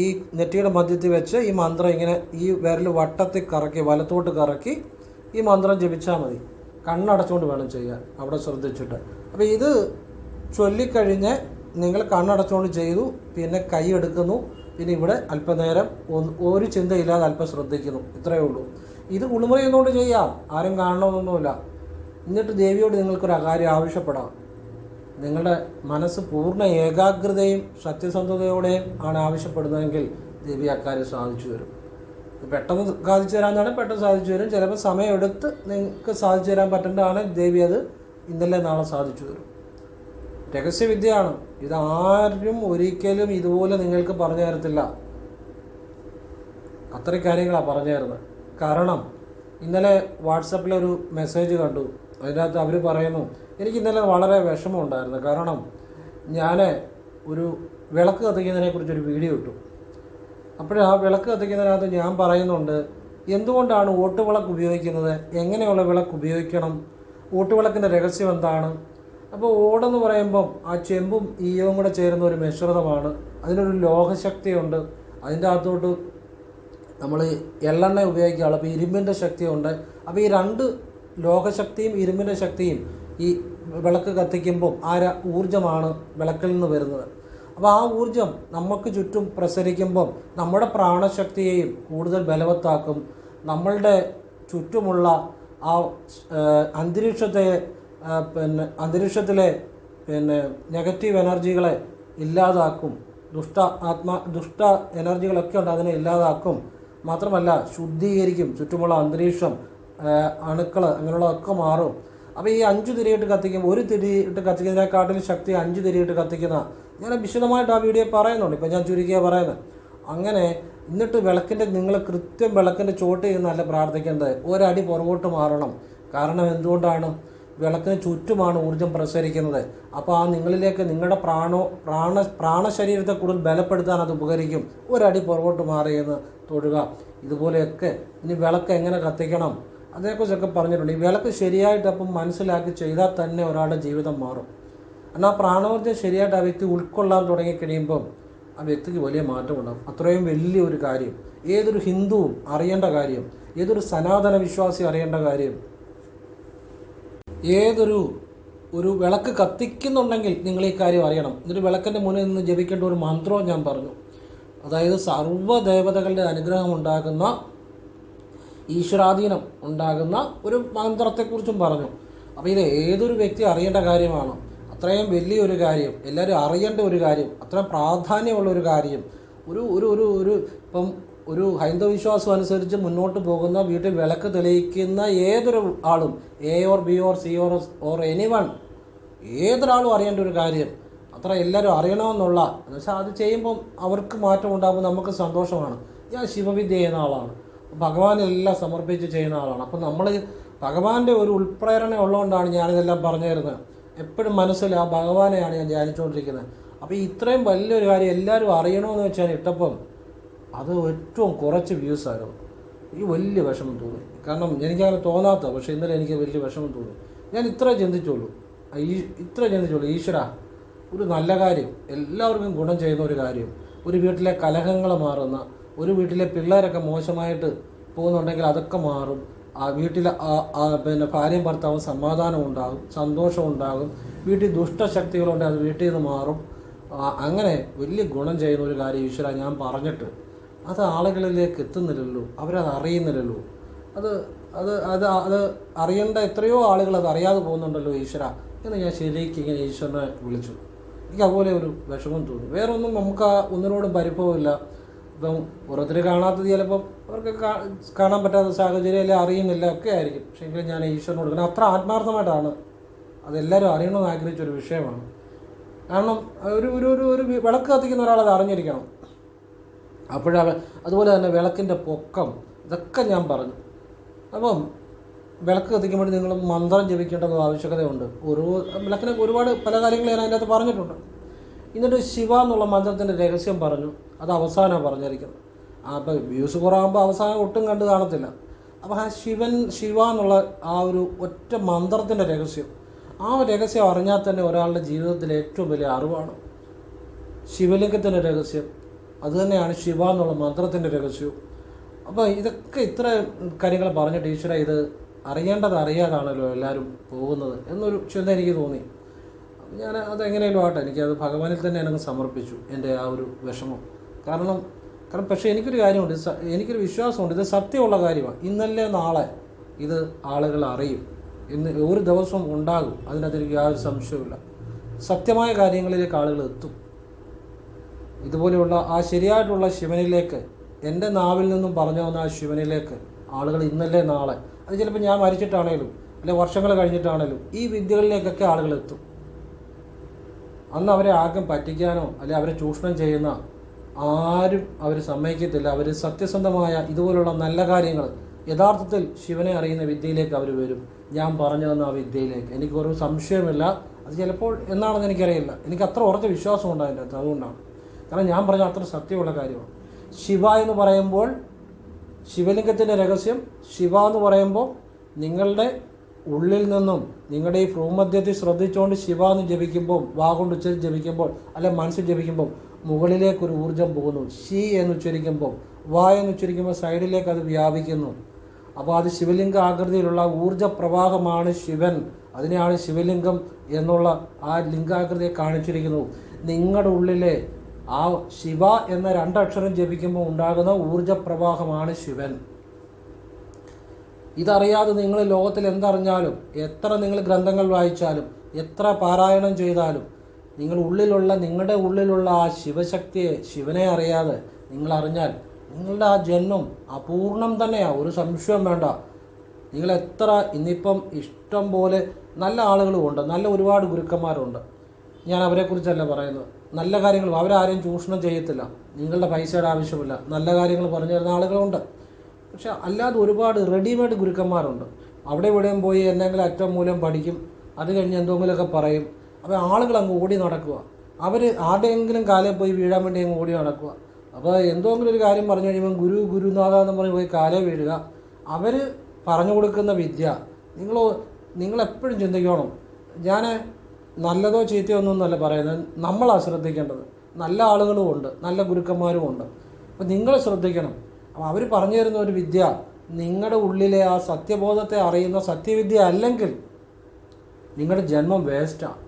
ഈ നെറ്റിയുടെ മധ്യത്തിൽ വെച്ച് ഈ മന്ത്രം ഇങ്ങനെ ഈ വിരൽ വട്ടത്തിൽ കറക്കി വലത്തോട്ട് കറക്കി ഈ മന്ത്രം ജപിച്ചാൽ മതി. കണ്ണടച്ചുകൊണ്ട് വേണം ചെയ്യാൻ, അവിടെ ശ്രദ്ധിച്ചിട്ട്. അപ്പോൾ ഇത് ചൊല്ലിക്കഴിഞ്ഞ് നിങ്ങൾ കണ്ണടച്ചുകൊണ്ട് ചെയ്തു, പിന്നെ കൈ എടുക്കുന്നു, പിന്നെ ഇവിടെ അല്പനേരം ഒരു ചിന്തയില്ലാതെ അല്പം ശ്രദ്ധിക്കുന്നു. ഇത്രയേ ഉള്ളൂ. ഇത് കുളിമുറി എന്നുകൊണ്ട് ചെയ്യാം, ആരും കാണണമെന്നൊന്നുമില്ല. എന്നിട്ട് ദേവിയോട് നിങ്ങൾക്കൊരു കാര്യം ആവശ്യപ്പെടാം. നിങ്ങളുടെ മനസ്സ് പൂർണ്ണ ഏകാഗ്രതയും സത്യസന്ധതയോടെയും ആണ് ആവശ്യപ്പെടുന്നതെങ്കിൽ ദേവി അക്കാര്യം സാധിച്ചു വരും. പെട്ടെന്ന് സാധിച്ചു തരാമെന്നാണ്, പെട്ടെന്ന് സാധിച്ചു വരും. ചിലപ്പോൾ സമയമെടുത്ത് നിങ്ങൾക്ക് സാധിച്ചു തരാൻ പറ്റേണ്ടതാണ് ദേവി അത് ഇന്നലെ നാളെ സാധിച്ചു തരും. രഹസ്യവിദ്യയാണ്. ഇതാരും ഒരിക്കലും ഇതുപോലെ നിങ്ങൾക്ക് പറഞ്ഞു തരത്തില്ല. അത്രയും കാര്യങ്ങളാണ് പറഞ്ഞു തരുന്നത്. കാരണം ഇന്നലെ വാട്സപ്പിലൊരു മെസ്സേജ് കണ്ടു. അതിനകത്ത് അവർ പറയുന്നു, എനിക്ക് ഇന്നലെ വളരെ വിഷമമുണ്ടായിരുന്നു. കാരണം ഞാൻ ഒരു വിളക്ക് കത്തിക്കുന്നതിനെക്കുറിച്ചൊരു വീഡിയോ ഇട്ടു. അപ്പോൾ ആ വിളക്ക് കത്തിക്കുന്നതിനകത്ത് ഞാൻ പറയുന്നുണ്ട്, എന്തുകൊണ്ടാണ് ഓട്ടുവിളക്ക് ഉപയോഗിക്കുന്നത്, എങ്ങനെയുള്ള വിളക്ക് ഉപയോഗിക്കണം, ഓട്ടുവിളക്കിൻ്റെ രഹസ്യം എന്താണ്. അപ്പോൾ ഓടെന്ന് പറയുമ്പം ആ ചെമ്പും ഈയവും കൂടെ ചേരുന്ന ഒരു മിശ്രിതമാണ്. അതിനൊരു ലോഹശക്തിയുണ്ട്. അതിൻ്റെ അകത്തോട്ട് നമ്മൾ എള്ളെണ്ണ ഉപയോഗിക്കുകയാണ്. അപ്പോൾ ഇരുമ്പിൻ്റെ ശക്തിയുണ്ട്. അപ്പോൾ ഈ രണ്ട് ലോഹശക്തിയും ഇരുമ്പിൻ്റെ ശക്തിയും ഈ വിളക്ക് കത്തിക്കുമ്പം ആ ഊർജ്ജമാണ് വിളക്കിൽ നിന്ന് വരുന്നത്. അപ്പോൾ ആ ഊർജ്ജം നമുക്ക് ചുറ്റും പ്രസരിക്കുമ്പം നമ്മുടെ പ്രാണശക്തിയെയും കൂടുതൽ ബലവത്താക്കും. നമ്മളുടെ ചുറ്റുമുള്ള ആ അന്തരീക്ഷത്തിലെ നെഗറ്റീവ് എനർജികളെ ഇല്ലാതാക്കും. ദുഷ്ട എനർജികളൊക്കെ ഉണ്ട്, അതിനെ ഇല്ലാതാക്കും. മാത്രമല്ല ശുദ്ധീകരിക്കും. ചുറ്റുമുള്ള അന്തരീക്ഷം, അണുക്കൾ അങ്ങനെയുള്ളതൊക്കെ മാറും. അപ്പോൾ ഈ 5 തിരിയിട്ട് കത്തിക്കുമ്പോൾ, ഒരു തിരിയിട്ട് കത്തിക്കുന്നതിനെക്കാട്ടിലും ശക്തി 5 തിരിയിട്ട് കത്തിക്കുന്ന, ഞാൻ വിശദമായിട്ട് ആ വീഡിയോ പറയുന്നുണ്ട്. ഇപ്പം ഞാൻ ചുരുക്കിയാണ് പറയുന്നത്. അങ്ങനെ എന്നിട്ട് നിങ്ങൾ കൃത്യം വിളക്കിൻ്റെ ചോട്ട് ചെയ്യുന്നതല്ല പ്രാർത്ഥിക്കേണ്ടത്, ഒരടി പുറകോട്ട് മാറണം. കാരണം എന്തുകൊണ്ടാണ്? വിളക്കിന് ചുറ്റുമാണ് ഊർജ്ജം പ്രസരിക്കുന്നത്. അപ്പോൾ ആ നിങ്ങളിലേക്ക് നിങ്ങളുടെ പ്രാണശരീരത്തെ കൂടുതൽ ബലപ്പെടുത്താൻ അത് ഉപകരിക്കും. ഒരടി പുറകോട്ട് മാറിയെന്ന് തൊഴുക. ഇതുപോലെയൊക്കെ. ഇനി വിളക്ക് എങ്ങനെ കത്തിക്കണം അതേക്കുറിച്ചൊക്കെ പറഞ്ഞിട്ടുണ്ട്. ഈ വിളക്ക് ശരിയായിട്ട് അപ്പം മനസ്സിലാക്കി ചെയ്താൽ തന്നെ ഒരാളുടെ ജീവിതം മാറും. എന്നാൽ പ്രാണോർജ്ജം ശരിയായിട്ട് ആ വ്യക്തി ഉൾക്കൊള്ളാൻ തുടങ്ങിക്കഴിയുമ്പം ആ വ്യക്തിക്ക് വലിയ മാറ്റമുണ്ടാകും. അത്രയും വലിയൊരു കാര്യം ഏതൊരു ഹിന്ദുവും അറിയേണ്ട കാര്യം, ഏതൊരു സനാതന വിശ്വാസി അറിയേണ്ട കാര്യം. ഒരു വിളക്ക് കത്തിക്കുന്നുണ്ടെങ്കിൽ നിങ്ങൾ ഈ കാര്യം അറിയണം. എന്നിട്ട് വിളക്കിൻ്റെ മുന്നിൽ നിന്ന് ജപിക്കേണ്ട ഒരു മന്ത്രവും ഞാൻ പറഞ്ഞു. അതായത് സർവ്വദേവതകളുടെ അനുഗ്രഹം ഉണ്ടാകുന്ന, ഈശ്വരാധീനം ഉണ്ടാകുന്ന ഒരു മന്ത്രത്തെക്കുറിച്ചും പറഞ്ഞു. അപ്പോൾ ഇത് ഏതൊരു വ്യക്തി അറിയേണ്ട കാര്യമാണ്. അത്രയും വലിയൊരു കാര്യം, എല്ലാവരും അറിയേണ്ട ഒരു കാര്യം, അത്രയും പ്രാധാന്യമുള്ള ഒരു കാര്യം. ഇപ്പം ഒരു ഹൈന്ദവ വിശ്വാസം അനുസരിച്ച് മുന്നോട്ട് പോകുന്ന, വീട്ടിൽ വിളക്ക് തെളിയിക്കുന്ന ഏതൊരു ആളും, A or B or C or anyone, ഏതൊരാളും അറിയേണ്ട ഒരു കാര്യം. അത്ര എല്ലാവരും അറിയണമെന്നുള്ള, എന്നുവെച്ചാൽ അത് ചെയ്യുമ്പം അവർക്ക് മാറ്റം ഉണ്ടാകുമ്പോൾ നമുക്ക് സന്തോഷമാണ്. ഞാൻ ശിവവിദ്യ ചെയ്യുന്ന ആളാണ്, ഭഗവാനെല്ലാം സമർപ്പിച്ച് ചെയ്യുന്ന ആളാണ്. അപ്പം നമ്മൾ ഭഗവാന്റെ ഒരു ഉൾപ്രേരണ ഉള്ളതുകൊണ്ടാണ് ഞാനിതെല്ലാം പറഞ്ഞു തരുന്നത്. എപ്പോഴും മനസ്സിൽ ആ ഭഗവാനെയാണ് ഞാൻ ധ്യാനിച്ചുകൊണ്ടിരിക്കുന്നത്. അപ്പോൾ ഇത്രയും വലിയൊരു കാര്യം എല്ലാവരും അറിയണമെന്ന് വെച്ചാൽ ഇട്ടപ്പം അത് ഏറ്റവും കുറച്ച് വ്യൂസായിരുന്നു. എനിക്ക് വലിയ വിഷമം തോന്നി. കാരണം എനിക്കങ്ങനെ തോന്നാത്ത, പക്ഷേ ഇന്നലെ എനിക്ക് വലിയ വിഷമം തോന്നി. ഞാൻ ഇത്രേ ചിന്തിച്ചുള്ളൂ. ഈശ്വര, ഒരു നല്ല കാര്യം, എല്ലാവർക്കും ഗുണം ചെയ്യുന്ന ഒരു കാര്യം, ഒരു വീട്ടിലെ കലഹങ്ങൾ മാറുന്ന, ഒരു വീട്ടിലെ പിള്ളേരൊക്കെ മോശമായിട്ട് പോകുന്നുണ്ടെങ്കിൽ അതൊക്കെ മാറും. ആ വീട്ടിലെ ഭാര്യയും ഭർത്താവും സമാധാനം ഉണ്ടാകും, സന്തോഷം ഉണ്ടാകും. വീട്ടിൽ ദുഷ്ടശക്തികളുണ്ട്, അത് വീട്ടിൽ നിന്ന് മാറും. അങ്ങനെ വലിയ ഗുണം ചെയ്യുന്ന ഒരു കാര്യം ഈശ്വര ഞാൻ പറഞ്ഞിട്ട് അത് ആളുകളിലേക്ക് എത്തുന്നില്ലല്ലോ, അവരത് അറിയുന്നില്ലല്ലോ. അത് അറിയേണ്ട എത്രയോ ആളുകൾ അത് അറിയാതെ പോകുന്നുണ്ടല്ലോ ഈശ്വര എന്ന് ഞാൻ ശരിക്കും ഇങ്ങനെ ഈശ്വരനെ വിളിച്ചു. എനിക്ക് അതുപോലെ ഒരു വിഷമം തോന്നി. വേറെ ഒന്നും നമുക്ക് ഒന്നിനോടും പരിഭവമില്ല. ഇപ്പം ഓരോരുത്തർ കാണാത്തത് ചിലപ്പം അവർക്ക് കാണാൻ പറ്റാത്ത സാഹചര്യം അല്ലെ, അറിയുന്നില്ല ഒക്കെ ആയിരിക്കും. പക്ഷേ എങ്കിലും ഞാൻ ഈശ്വരനോട് കൊടുക്കണം. അത്ര ആത്മാർത്ഥമായിട്ടാണ് അതെല്ലാവരും അറിയണമെന്ന് ആഗ്രഹിച്ചൊരു വിഷയമാണ്. കാരണം ഒരു വിളക്ക് കത്തിക്കുന്ന ഒരാളത് അറിഞ്ഞിരിക്കണം. അതുപോലെ തന്നെ വിളക്കിൻ്റെ പൊക്കം, ഇതൊക്കെ ഞാൻ പറഞ്ഞു. അപ്പം വിളക്ക് കത്തിക്കുമ്പോൾ നിങ്ങൾ മന്ത്രം ജപിക്കേണ്ടത് ആവശ്യകതയുണ്ട്. വിളക്കിനെ ഒരുപാട് പല കാര്യങ്ങൾ ഞാൻ അതിൻ്റെ അകത്ത് പറഞ്ഞിട്ടുണ്ട്. എന്നിട്ട് ശിവ എന്നുള്ള മന്ത്രത്തിൻ്റെ രഹസ്യം പറഞ്ഞു. അത് അവസാനമാണ് പറഞ്ഞിരിക്കുന്നത്. അപ്പോൾ വ്യൂസ് കുറവാകുമ്പോൾ അവസാനം ഒട്ടും കണ്ട് കാണത്തില്ല. അപ്പോൾ ആ ശിവ എന്നുള്ള ആ ഒരു ഒറ്റ മന്ത്രത്തിൻ്റെ രഹസ്യം, ആ രഹസ്യം അറിഞ്ഞാൽ തന്നെ ഒരാളുടെ ജീവിതത്തിലെ ഏറ്റവും വലിയ അറിവാണ്. ശിവലിംഗത്തിൻ്റെ രഹസ്യം അതുതന്നെയാണ് ശിവ എന്നുള്ള മന്ത്രത്തിൻ്റെ രഹസ്യവും. അപ്പോൾ ഇതൊക്കെ ഇത്ര കാര്യങ്ങൾ പറഞ്ഞിട്ട് ഈശ്വര ഇത് അറിയേണ്ടത് അറിയാതാണല്ലോ എല്ലാവരും പോകുന്നത് എന്നൊരു ചിന്ത എനിക്ക് തോന്നി. ഞാൻ അതെങ്ങനെയും ആട്ടെ, എനിക്കത് ഭഗവാനിൽ തന്നെ എനിക്ക് സമർപ്പിച്ചു എൻ്റെ ആ ഒരു വിഷമം. കാരണം പക്ഷേ എനിക്കൊരു കാര്യമുണ്ട്, എനിക്കൊരു വിശ്വാസമുണ്ട്, ഇത് സത്യമുള്ള കാര്യമാണ്. ഇന്നല്ലേ നാളെ ഇത് ആളുകൾ അറിയും. ഇന്ന് ഒരു ദിവസം ഉണ്ടാകും, അതിനകത്ത് എനിക്ക് യാതൊരു സംശയവുമില്ല. സത്യമായ കാര്യങ്ങളിലേക്ക് ആളുകൾ എത്തും. ഇതുപോലെയുള്ള ആ ശരിയായിട്ടുള്ള ശിവനിലേക്ക്, എൻ്റെ നാവിൽ നിന്നും പറഞ്ഞു വന്ന ആ ശിവനിലേക്ക് ആളുകൾ ഇന്നല്ലേ നാളെ, അത് ചിലപ്പോൾ ഞാൻ മരിച്ചിട്ടാണേലും അല്ലെ വർഷങ്ങൾ കഴിഞ്ഞിട്ടാണേലും ഈ വിദ്യകളിലേക്കൊക്കെ ആളുകൾ എത്തും. അന്ന് അവരെ ആർക്കും പറ്റിക്കാനോ അല്ലെ അവരെ ചൂഷണം ചെയ്യുന്ന ആരും അവർ സമ്മതിക്കത്തില്ല. അവർ സത്യസന്ധമായ ഇതുപോലുള്ള നല്ല കാര്യങ്ങൾ യഥാർത്ഥത്തിൽ ശിവനെ അറിയുന്ന വിദ്യയിലേക്ക് അവർ വരും. ഞാൻ പറഞ്ഞു തന്ന ആ വിദ്യയിലേക്ക് എനിക്കൊരു സംശയമില്ല. അത് ചിലപ്പോൾ എന്നാണെന്ന് എനിക്കറിയില്ല. എനിക്ക് അത്ര ഉറച്ച വിശ്വാസമുണ്ട് അതിൻ്റെ അകത്ത്. അതുകൊണ്ടാണ്. കാരണം ഞാൻ പറഞ്ഞ അത്ര സത്യമുള്ള കാര്യമാണ്. ശിവ എന്ന് പറയുമ്പോൾ ശിവലിംഗത്തിൻ്റെ രഹസ്യം, ശിവ എന്ന് പറയുമ്പോൾ നിങ്ങളുടെ ഉള്ളിൽ നിന്നും നിങ്ങളുടെ ഈ ഭ്രൂമധ്യത്തിൽ ശ്രദ്ധിച്ചുകൊണ്ട് ശിവ എന്ന് ജപിക്കുമ്പോൾ, വാ കൊണ്ട് ഉച്ചരിച്ച് ജപിക്കുമ്പോൾ അല്ലെ മനസ്സിൽ ജപിക്കുമ്പോൾ മുകളിലേക്കൊരു ഊർജ്ജം പോകുന്നു. ശി എന്ന് ഉച്ചരിക്കുമ്പോൾ, വാ എന്ന് ഉച്ചരിക്കുമ്പോൾ സൈഡിലേക്ക് അത് വ്യാപിക്കുന്നു. അപ്പോൾ അത് ശിവലിംഗ ആകൃതിയിലുള്ള ഊർജ്ജ പ്രവാഹമാണ് ശിവൻ. അതിനെയാണ് ശിവലിംഗം എന്നുള്ള ആ ലിംഗാകൃതിയെ കാണിച്ചിരിക്കുന്നു. നിങ്ങളുടെ ഉള്ളിലെ ആ ശിവ എന്ന രണ്ടക്ഷരം ജപിക്കുമ്പോൾ ഉണ്ടാകുന്ന ഊർജ്ജ പ്രവാഹമാണ് ശിവൻ. ഇതറിയാതെ നിങ്ങൾ ലോകത്തിൽ എന്തറിഞ്ഞാലും, എത്ര നിങ്ങൾ ഗ്രന്ഥങ്ങൾ വായിച്ചാലും, എത്ര പാരായണം ചെയ്താലും, നിങ്ങളുടെ ഉള്ളിലുള്ള ആ ശിവശക്തിയെ, ശിവനെ അറിയാതെ നിങ്ങൾ അറിഞ്ഞാൽ നിങ്ങളുടെ ആ ജന്മം അപൂർണം തന്നെയാണ്. ഒരു സംശയം വേണ്ട. നിങ്ങൾ എത്ര ഇന്നിപ്പം ഇഷ്ടം പോലെ നല്ല ആളുകളുമുണ്ട്, നല്ല ഒരുപാട് ഗുരുക്കന്മാരുണ്ട്. ഞാൻ അവരെക്കുറിച്ചല്ല പറയുന്നത്. നല്ല കാര്യങ്ങൾ അവരാരെയും ചൂഷണം ചെയ്യത്തില്ല. നിങ്ങളുടെ പൈസയുടെ ആവശ്യമില്ല. നല്ല കാര്യങ്ങൾ പറഞ്ഞു തരുന്ന ആളുകളുണ്ട്. പക്ഷെ അല്ലാതെ ഒരുപാട് റെഡിമെയ്ഡ് ഗുരുക്കന്മാരുണ്ട്. അവിടെ ഇവിടെയും പോയി എന്തെങ്കിലും അറ്റം മൂലം പഠിക്കും, അത് കഴിഞ്ഞ് എന്തെങ്കിലുമൊക്കെ പറയും. അപ്പോൾ ആളുകൾ അങ്ങ് ഓടി നടക്കുക. അവർ ആരുടെയെങ്കിലും കാലേ പോയി വീഴാൻ വേണ്ടി അങ്ങ് ഓടി നടക്കുക. അപ്പോൾ എന്തെങ്കിലും ഒരു കാര്യം പറഞ്ഞു കഴിയുമ്പോൾ ഗുരുനാഥ എന്ന് പറഞ്ഞ് പോയി കാലേ വീഴുക. അവർ പറഞ്ഞു കൊടുക്കുന്ന വിദ്യ നിങ്ങളെപ്പോഴും ചിന്തിക്കണം. ഞാൻ നല്ലതോ ചീത്തയോ ഒന്നല്ല പറയുന്നത്, നമ്മളാണ് ശ്രദ്ധിക്കേണ്ടത്. നല്ല ആളുകളും ഉണ്ട്, നല്ല ഗുരുക്കന്മാരും ഉണ്ട്. അപ്പോൾ നിങ്ങൾ ശ്രദ്ധിക്കണം. അപ്പോൾ അവർ പറഞ്ഞു തരുന്ന ഒരു വിദ്യ നിങ്ങളുടെ ഉള്ളിലെ ആ സത്യബോധത്തെ അറിയുന്ന സത്യവിദ്യ അല്ലെങ്കിൽ നിങ്ങളുടെ ജന്മം വേസ്റ്റാണ്.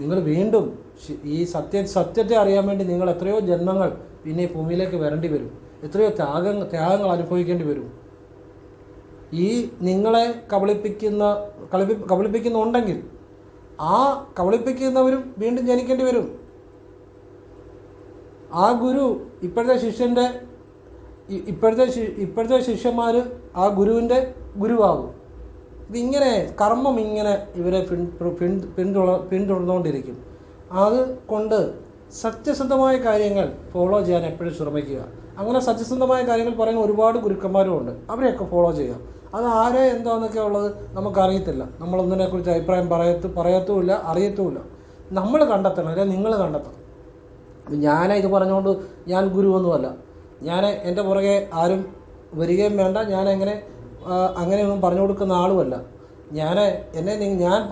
നിങ്ങൾ വീണ്ടും ഈ സത്യത്തെ അറിയാൻ വേണ്ടി നിങ്ങൾ എത്രയോ ജന്മങ്ങൾ പിന്നെ ഈ ഭൂമിയിലേക്ക് വരേണ്ടി വരും. എത്രയോ ത്യാഗങ്ങൾ അനുഭവിക്കേണ്ടി വരും. ഈ നിങ്ങളെ കബളിപ്പിക്കുന്നുണ്ടെങ്കിൽ ആ കബളിപ്പിക്കുന്നവരും വീണ്ടും ജനിക്കേണ്ടി വരും. ആ ഗുരു ഇപ്പോഴത്തെ ശിഷ്യന്മാർ ആ ഗുരുവിൻ്റെ ഗുരുവാകും. ഇതിങ്ങനെ കർമ്മം ഇങ്ങനെ ഇവരെ പിന്തുടർന്നുകൊണ്ടിരിക്കും. അതുകൊണ്ട് സത്യസന്ധമായ കാര്യങ്ങൾ ഫോളോ ചെയ്യാൻ എപ്പോഴും ശ്രമിക്കുക. അങ്ങനെ സത്യസന്ധമായ കാര്യങ്ങൾ പറയുന്ന ഒരുപാട് ഗുരുക്കന്മാരും ഉണ്ട്. അവരെയൊക്കെ ഫോളോ ചെയ്യുക. അത് ആരെ എന്താണെന്നൊക്കെ ഉള്ളത് നമുക്കറിയത്തില്ല. നമ്മളൊന്നിനെക്കുറിച്ച് അഭിപ്രായം പറയത്തുമില്ല, അറിയത്തുമില്ല. നമ്മൾ കണ്ടെത്തണം, അല്ലെങ്കിൽ നിങ്ങൾ കണ്ടെത്തണം. ഇത് പറഞ്ഞുകൊണ്ട് ഞാൻ ഗുരുവൊന്നുമല്ല. എൻ്റെ പുറകെ ആരും വരികയും വേണ്ട. അങ്ങനെയൊന്നും പറഞ്ഞു കൊടുക്കുന്ന ആളുമല്ല. ഞാൻ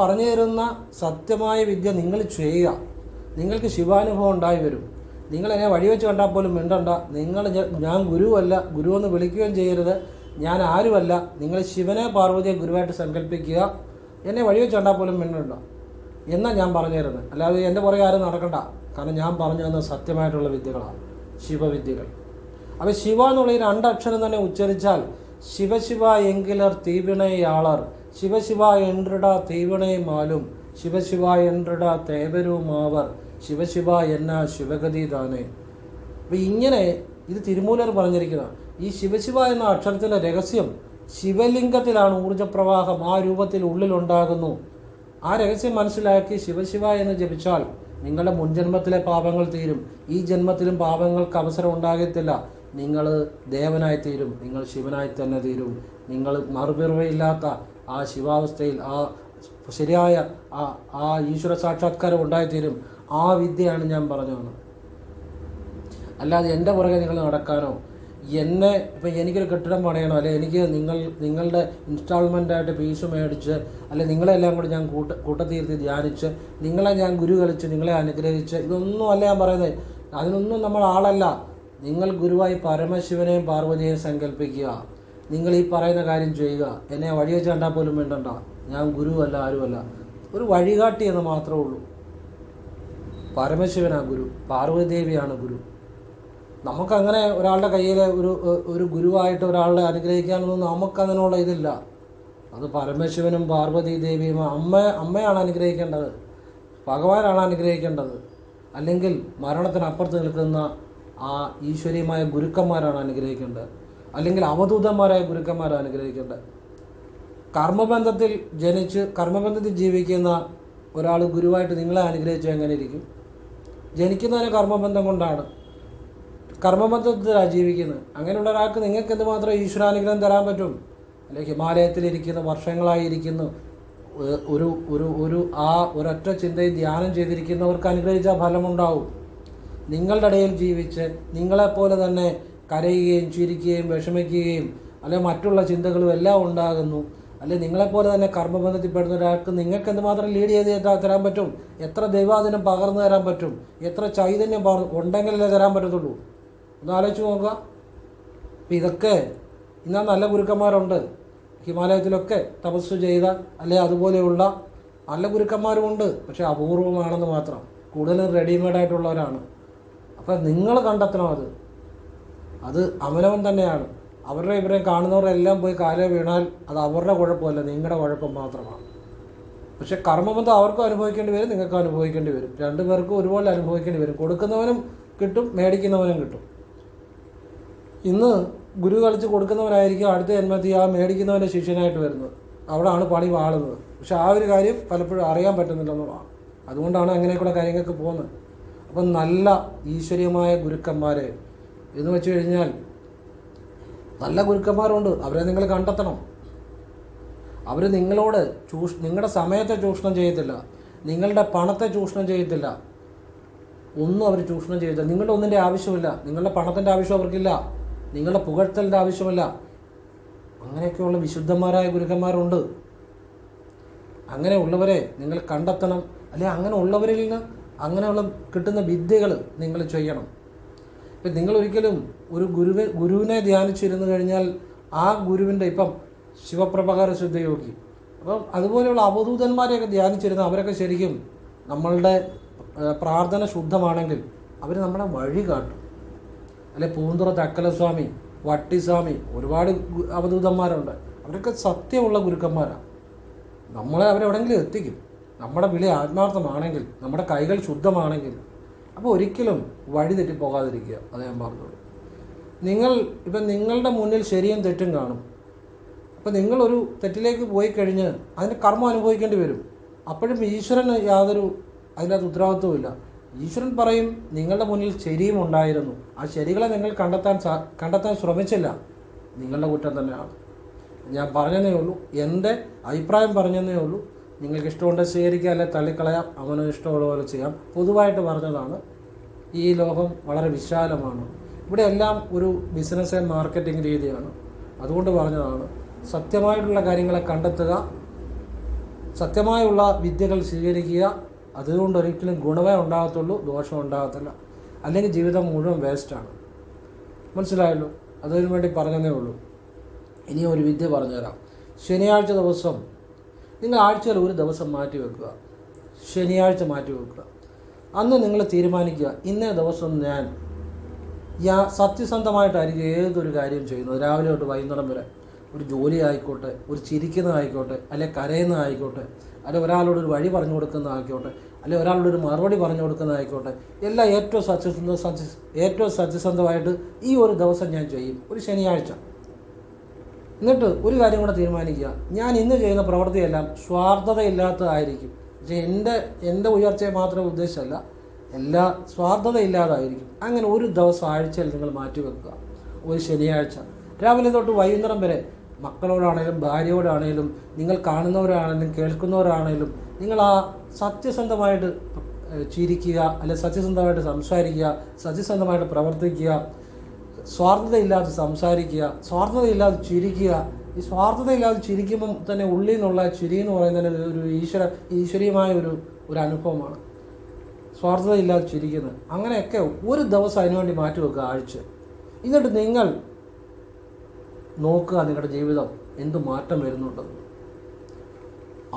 പറഞ്ഞു തരുന്ന സത്യമായ വിദ്യ നിങ്ങൾ ചെയ്യുക. നിങ്ങൾക്ക് ശിവാനുഭവം ഉണ്ടായി വരും. നിങ്ങളെന്നെ വഴിവെച്ച് കണ്ടാൽ പോലും മിണ്ടണ്ട. ഞാൻ ഗുരുവല്ല, ഗുരുവെന്ന് വിളിക്കുകയും ചെയ്യരുത്. ഞാൻ ആരുമല്ല. നിങ്ങൾ ശിവനെ പാർവതിയെ ഗുരുവായിട്ട് സങ്കല്പിക്കുക. എന്നെ വഴിവെച്ച് കണ്ടാൽ പോലും മിണ്ടണ്ട എന്നാണ് ഞാൻ പറഞ്ഞു തരുന്നത്. അല്ലാതെ എൻ്റെ പുറകെ ആരും നടക്കണ്ട. കാരണം ഞാൻ പറഞ്ഞു തന്ന സത്യമായിട്ടുള്ള വിദ്യകളാണ് ശിവവിദ്യകൾ. അപ്പോൾ ശിവ എന്നുള്ള ഈ രണ്ടക്ഷരം തന്നെ ഉച്ചരിച്ചാൽ ശിവശിവ എങ്കിലർ തീവിണയാളർ, ശിവശിവ എൻറിട തീവിണை മാലും, ശിവശിവ എൻറിട തേവരുമാവർ, ശിവശിവ എന്ന ശിവഗതി താനേ. അപ്പോൾ ഇങ്ങനെ ഇത് തിരുമൂലർ പറഞ്ഞിരിക്കുന്നതാണ്. ഈ ശിവശിവ എന്ന അക്ഷരത്തിൻ്റെ രഹസ്യം ശിവലിംഗത്തിലാണ് ഊർജ്ജപ്രവാഹം ആ രൂപത്തിൽ ഉള്ളിലുണ്ടാകുന്നു. ആ രഹസ്യം മനസ്സിലാക്കി ശിവശിവ എന്ന് ജപിച്ചാൽ നിങ്ങളുടെ മുൻജന്മത്തിലെ പാപങ്ങൾ തീരും. ഈ ജന്മത്തിലും പാപങ്ങൾക്ക് അവസരം ഉണ്ടാകത്തില്ല. നിങ്ങൾ ദേവനായി തീരും, നിങ്ങൾ ശിവനായി തന്നെ തീരും. നിങ്ങൾ മറുപിറവയില്ലാത്ത ആ ശിവാവസ്ഥയിൽ ആ ശരിയായ ആ ഈശ്വര സാക്ഷാത്കാരം ഉണ്ടായിത്തീരും. ആ വിദ്യയാണ് ഞാൻ പറഞ്ഞത്. അല്ലാതെ എൻ്റെ പുറകെ നിങ്ങൾ നടക്കാനോ ഇപ്പം എനിക്കൊരു കെട്ടിടം പണിയണോ, അല്ലെങ്കിൽ എനിക്ക് നിങ്ങളുടെ ഇൻസ്റ്റാൾമെൻ്റായിട്ട് ഫീസ് മേടിച്ച്, അല്ലെങ്കിൽ നിങ്ങളെല്ലാം കൂടി ഞാൻ കൂട്ടത്തീർത്തി ധ്യാനിച്ച്, നിങ്ങളെ ഞാൻ ഗുരു കളിച്ച്, നിങ്ങളെ അനുഗ്രഹിച്ച്, ഇതൊന്നും അല്ല ഞാൻ പറയുന്നത്. അതിനൊന്നും നമ്മൾ ആളല്ല. നിങ്ങൾ ഗുരുവായി പരമശിവനെയും പാർവതിയെയും സങ്കല്പിക്കുക. നിങ്ങൾ ഈ പറയുന്ന കാര്യം ചെയ്യുക. എന്നെ വഴിവെച്ച് കണ്ടാൽ പോലും വേണ്ടണ്ട. ഞാൻ ഗുരുവല്ല, ആരുമല്ല, ഒരു വഴികാട്ടി എന്ന് മാത്രമേ ഉള്ളൂ. പരമശിവനാണ് ഗുരു, പാർവതി ദേവിയാണ് ഗുരു. നമുക്കങ്ങനെ ഒരാളുടെ കയ്യിൽ ഒരു ഗുരുവായിട്ട് ഒരാളെ അനുഗ്രഹിക്കാനൊന്നും നമുക്കതിനുള്ള ഇതില്ല. അത് പരമശിവനും പാർവതി ദേവിയും അമ്മയാണ് അനുഗ്രഹിക്കേണ്ടത്, ഭഗവാനാണ് അനുഗ്രഹിക്കേണ്ടത്. അല്ലെങ്കിൽ മരണത്തിനപ്പുറത്ത് നിൽക്കുന്ന ആ ഈശ്വരീയമായ ഗുരുക്കന്മാരാണ് അനുഗ്രഹിക്കേണ്ടത്. അല്ലെങ്കിൽ അവധൂതന്മാരായ ഗുരുക്കന്മാരാണ് അനുഗ്രഹിക്കേണ്ടത്. കർമ്മബന്ധത്തിൽ ജീവിക്കുന്ന ഒരാൾ ഗുരുവായിട്ട് നിങ്ങളെ അനുഗ്രഹിച്ച് എങ്ങനെ ഇരിക്കും? ജനിക്കുന്നതിന് കർമ്മബന്ധം കൊണ്ടാണ്, കർമ്മബന്ധത്തിലാണ് ജീവിക്കുന്നത്. അങ്ങനെയുള്ള ഒരാൾക്ക് നിങ്ങൾക്ക് എന്തുമാത്രം ഈശ്വരാനുഗ്രഹം തരാൻ പറ്റും? അല്ലെ ഹിമാലയത്തിലിരിക്കുന്ന വർഷങ്ങളായിരിക്കുന്നു ഒരു ഒരു ഒരു ആ ഒരൊറ്റ ചിന്തയും ധ്യാനം ചെയ്തിരിക്കുന്നവർക്ക് അനുഗ്രഹിച്ച ഫലമുണ്ടാവും. നിങ്ങളുടെ ഇടയിൽ ജീവിച്ച് നിങ്ങളെപ്പോലെ തന്നെ കരയുകയും ചിരിക്കുകയും വിഷമിക്കുകയും അല്ലെ മറ്റുള്ള ചിന്തകളും എല്ലാം ഉണ്ടാകുന്നു, അല്ലെ നിങ്ങളെപ്പോലെ തന്നെ കർമ്മബന്ധത്തിൽപ്പെടുന്ന ഒരാൾക്ക് നിങ്ങൾക്ക് എന്തുമാത്രം ലീഡ് ചെയ്ത് തരാൻ പറ്റും? എത്ര ദൈവാധീനം പകർന്നു തരാൻ പറ്റും? എത്ര ചൈതന്യം ഉണ്ടെങ്കിലല്ലേ തരാൻ പറ്റത്തുള്ളൂ? ഒന്ന് ആലോചിച്ച് നോക്കുക. അപ്പം ഇതൊക്കെ ഇന്നാ നല്ല ഗുരുക്കന്മാരുണ്ട്, ഹിമാലയത്തിലൊക്കെ തപസ് ചെയ്ത അല്ലെ അതുപോലെയുള്ള നല്ല ഗുരുക്കന്മാരുമുണ്ട്. പക്ഷെ അപൂർവമാണെന്ന് മാത്രം, കൂടുതലും റെഡിമെയ്ഡായിട്ടുള്ളവരാണ്. അപ്പം നിങ്ങൾ കണ്ടെത്തണം അത് അവനവൻ തന്നെയാണ്. അവരുടെ ഇവരെ കാണുന്നവരെല്ലാം പോയി കാലേ വീണാൽ അത് അവരുടെ കുഴപ്പമല്ല, നിങ്ങളുടെ കുഴപ്പം മാത്രമാണ്. പക്ഷെ കർമ്മബന്ധം അവർക്കും അനുഭവിക്കേണ്ടി വരും, നിങ്ങൾക്കും അനുഭവിക്കേണ്ടി വരും. രണ്ടുപേർക്കും ഒരുപോലെ അനുഭവിക്കേണ്ടി വരും. കൊടുക്കുന്നവനും കിട്ടും, മേടിക്കുന്നവനും കിട്ടും. ഇന്ന് ഗുരു കളിച്ച് കൊടുക്കുന്നവനായിരിക്കും അടുത്ത ജന്മത്തിൽ ആ മേടിക്കുന്നവൻ്റെ ശിഷ്യനായിട്ട് വരുന്നത്. അവിടെയാണ് പണി വാളുന്നത്. പക്ഷെ ആ ഒരു കാര്യം പലപ്പോഴും അറിയാൻ പറ്റുന്നില്ലെന്നുള്ളതാണ്. അതുകൊണ്ടാണ് അങ്ങനെയൊക്കെയുള്ള കാര്യങ്ങൾക്ക് പോകുന്നത്. അപ്പം നല്ല ഈശ്വരീയമായ ഗുരുക്കന്മാരെ എന്ന് വെച്ച് കഴിഞ്ഞാൽ നല്ല ഗുരുക്കന്മാരുണ്ട്, അവരെ നിങ്ങൾ കണ്ടെത്തണം. അവർ നിങ്ങളോട് നിങ്ങളുടെ സമയത്തെ ചൂഷണം ചെയ്യത്തില്ല, നിങ്ങളുടെ പണത്തെ ചൂഷണം ചെയ്യത്തില്ല, ഒന്നും അവർ ചൂഷണം ചെയ്യത്തില്ല. നിങ്ങളുടെ ഒന്നിൻ്റെ ആവശ്യമില്ല, നിങ്ങളുടെ പണത്തിൻ്റെ ആവശ്യം അവർക്കില്ല, നിങ്ങളുടെ പുകഴ്ത്തലിൻ്റെ ആവശ്യമില്ല. അങ്ങനെയൊക്കെയുള്ള വിശുദ്ധന്മാരായ ഗുരുക്കന്മാരുണ്ട്. അങ്ങനെയുള്ളവരെ നിങ്ങൾ കണ്ടെത്തണം. അല്ലെ അങ്ങനെ ഉള്ളവരിൽ നിന്ന് അങ്ങനെയുള്ള കിട്ടുന്ന വിദ്യകൾ നിങ്ങൾ ചെയ്യണം. ഇപ്പം നിങ്ങളൊരിക്കലും ഒരു ഗുരുവിനെ ധ്യാനിച്ചിരുന്നു കഴിഞ്ഞാൽ ആ ഗുരുവിൻ്റെ ഇപ്പം ശിവപ്രഭാകര ശുദ്ധയോഗി, അപ്പം അതുപോലെയുള്ള അവധൂതന്മാരെയൊക്കെ ധ്യാനിച്ചിരുന്ന അവരൊക്കെ ശരിക്കും നമ്മളുടെ പ്രാർത്ഥന ശുദ്ധമാണെങ്കിൽ അവർ നമ്മളെ വഴി കാട്ടും. അല്ലെ പൂന്തുറത്ത് അക്കലസ്വാമി, വട്ടിസ്വാമി, ഒരുപാട് അവധൂതന്മാരുണ്ട്. അവരൊക്കെ സത്യമുള്ള ഗുരുക്കന്മാരാണ്. നമ്മളെ അവരെവിടെയെങ്കിലും എത്തിക്കും, നമ്മുടെ വിളി ആത്മാർത്ഥമാണെങ്കിൽ, നമ്മുടെ കൈകൾ ശുദ്ധമാണെങ്കിൽ. അപ്പോൾ ഒരിക്കലും വഴി തെറ്റി പോകാതിരിക്കുക. അത് ഞാൻ പറഞ്ഞോളൂ. ഇപ്പം നിങ്ങളുടെ മുന്നിൽ ശരിയും തെറ്റും കാണും. അപ്പം നിങ്ങളൊരു തെറ്റിലേക്ക് പോയി കഴിഞ്ഞ് അതിൻ്റെ കർമ്മം അനുഭവിക്കേണ്ടി വരും. അപ്പോഴും ഈശ്വരന് യാതൊരു അതിനകത്ത് ഉത്തരവാദിത്വമില്ല. ഈശ്വരൻ പറയും നിങ്ങളുടെ മുന്നിൽ ശരിയും ഉണ്ടായിരുന്നു, ആ ശരികളെ നിങ്ങൾ കണ്ടെത്താൻ ശ്രമിച്ചില്ല, നിങ്ങളുടെ കുറ്റം തന്നെയാണ്. ഞാൻ പറഞ്ഞതേ ഉള്ളൂ, എൻ്റെ അഭിപ്രായം പറഞ്ഞതേ ഉള്ളൂ. നിങ്ങൾക്ക് ഇഷ്ടമുണ്ടെങ്കിൽ സ്വീകരിക്കുക, അല്ലെ തള്ളിക്കളയാം, അവന് ഇഷ്ടമുള്ള പോലെ ചെയ്യാം. പൊതുവായിട്ട് പറഞ്ഞതാണ്. ഈ ലോകം വളരെ വിശാലമാണ്. ഇവിടെ എല്ലാം ഒരു ബിസിനസ് ആൻഡ് മാർക്കറ്റിംഗ് രീതിയാണ്. അതുകൊണ്ട് പറഞ്ഞതാണ്, സത്യമായിട്ടുള്ള കാര്യങ്ങളെ കണ്ടെത്തുക, സത്യമായുള്ള വിദ്യകൾ സ്വീകരിക്കുക. അതുകൊണ്ട് ഒരിക്കലും ഗുണമേ ഉണ്ടാകത്തുള്ളൂ, ദോഷം ഉണ്ടാകത്തില്ല. അല്ലെങ്കിൽ ജീവിതം മുഴുവൻ വേസ്റ്റാണ്. മനസ്സിലായല്ലോ? അതിനു വേണ്ടി പറഞ്ഞതേ ഉള്ളൂ. ഇനി ഒരു വിദ്യ പറഞ്ഞുതരാം. ശനിയാഴ്ച ദിവസം നിങ്ങൾ ആഴ്ചയിൽ ഒരു ദിവസം മാറ്റി വെക്കുക. ശനിയാഴ്ച മാറ്റി വെക്കുക. അന്ന് നിങ്ങൾ തീരുമാനിക്കുക, ഇന്നേ ദിവസം ഞാൻ സത്യസന്ധമായിട്ടായിരിക്കും ഏതൊരു കാര്യം ചെയ്യുന്നത്. രാവിലെ തൊട്ട് വൈകുന്നേരം വരെ ഒരു ജോലി ആയിക്കോട്ടെ, ഒരു ചിരിക്കുന്നതായിക്കോട്ടെ, അല്ലെ കരയുന്നതായിക്കോട്ടെ, അല്ലെ ഒരാളോടൊരു വഴി പറഞ്ഞു കൊടുക്കുന്നതായിക്കോട്ടെ, അല്ലെ ഒരാളോടൊരു മറുപടി പറഞ്ഞു കൊടുക്കുന്നതായിക്കോട്ടെ, എല്ലാം ഏറ്റവും സത്യസന്ധമായിട്ട് ഈ ഒരു ദിവസം ഞാൻ ചെയ്യും, ഒരു ശനിയാഴ്ച. എന്നിട്ട് ഒരു കാര്യം കൂടെ തീരുമാനിക്കുക, ഞാൻ ഇന്ന് ചെയ്യുന്ന പ്രവൃത്തിയെല്ലാം സ്വാർത്ഥതയില്ലാത്തതായിരിക്കും. പക്ഷേ എൻ്റെ ഉയർച്ചയെ മാത്രം ഉദ്ദേശമല്ല, എല്ലാ സ്വാർത്ഥതയില്ലാതായിരിക്കും. അങ്ങനെ ഒരു ദിവസം ആഴ്ചയിൽ നിങ്ങൾ മാറ്റിവെക്കുക, ഒരു ശനിയാഴ്ച. രാവിലെ തൊട്ട് വൈകുന്നേരം വരെ മക്കളോടാണേലും ഭാര്യയോടാണേലും നിങ്ങൾ കാണുന്നവരാണേലും കേൾക്കുന്നവരാണേലും നിങ്ങൾ ആ സത്യസന്ധമായിട്ട് ചിരിക്കുക, അല്ലെങ്കിൽ സത്യസന്ധമായിട്ട് സംസാരിക്കുക, സത്യസന്ധമായിട്ട് പ്രവർത്തിക്കുക, സ്വാർത്ഥതയില്ലാതെ സംസാരിക്കുക, സ്വാർത്ഥതയില്ലാതെ ചിരിക്കുക. ഈ സ്വാർത്ഥതയില്ലാതെ ചിരിക്കുമ്പം തന്നെ ഉള്ളിൽ നിന്നുള്ള ചിരി എന്ന് പറയുന്നത് ഒരു ഈശ്വരീയമായ ഒരു അനുഭവമാണ്. സ്വാർത്ഥതയില്ലാതെ ചിരിക്കുന്നത്. അങ്ങനെയൊക്കെ ഒരു ദിവസം അതിനുവേണ്ടി മാറ്റിവെക്കുക, ആഴ്ച. എന്നിട്ട് നിങ്ങൾ നോക്കുക നിങ്ങളുടെ ജീവിതം എന്ത് മാറ്റം വരുന്നുണ്ടെന്ന്.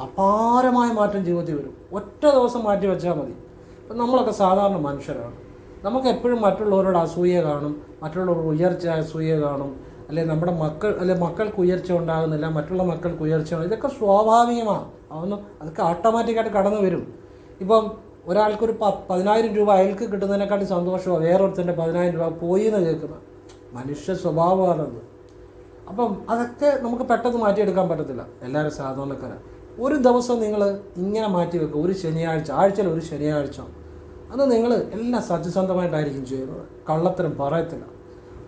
അപാരമായ മാറ്റം ജീവിതത്തിൽ വരും. ഒറ്റ ദിവസം മാറ്റി വെച്ചാൽ മതി. ഇപ്പം നമ്മളൊക്കെ സാധാരണ മനുഷ്യരാണ്. നമുക്ക് എപ്പോഴും മറ്റുള്ളവരോട് അസൂയ കാണും, മറ്റുള്ളവരുടെ ഉയർച്ച അസൂയ കാണും, അല്ലെങ്കിൽ നമ്മുടെ മക്കൾക്ക് ഉയർച്ച ഉണ്ടാകുന്നില്ല, മറ്റുള്ള മക്കൾക്ക് ഉയർച്ച. ഇതൊക്കെ സ്വാഭാവികമാണ്. അതൊക്കെ ഓട്ടോമാറ്റിക്കായിട്ട് കടന്നു വരും. ഇപ്പം ഒരാൾക്കൊരു 10,000 രൂപ അയാൾക്ക് കിട്ടുന്നതിനെക്കാട്ടി സന്തോഷമാണ് വേറൊരുത്തൻ്റെ 10,000 രൂപ പോയി എന്ന് കേൾക്കുന്നത്. മനുഷ്യ സ്വഭാവമാണത്. അപ്പം അതൊക്കെ നമുക്ക് പെട്ടെന്ന് മാറ്റിയെടുക്കാൻ പറ്റത്തില്ല. എല്ലാവരും സാധാരണക്കാരാണ്. ഒരു ദിവസം നിങ്ങൾ ഇങ്ങനെ മാറ്റി വെക്കുക, ഒരു ശനിയാഴ്ച, ആഴ്ചയിൽ ഒരു ശനിയാഴ്ച. അത് നിങ്ങൾ എല്ലാം സത്യസന്ധമായിട്ടായിരിക്കും ചെയ്യുന്നത്, കള്ളത്തരം പറയത്തില്ല.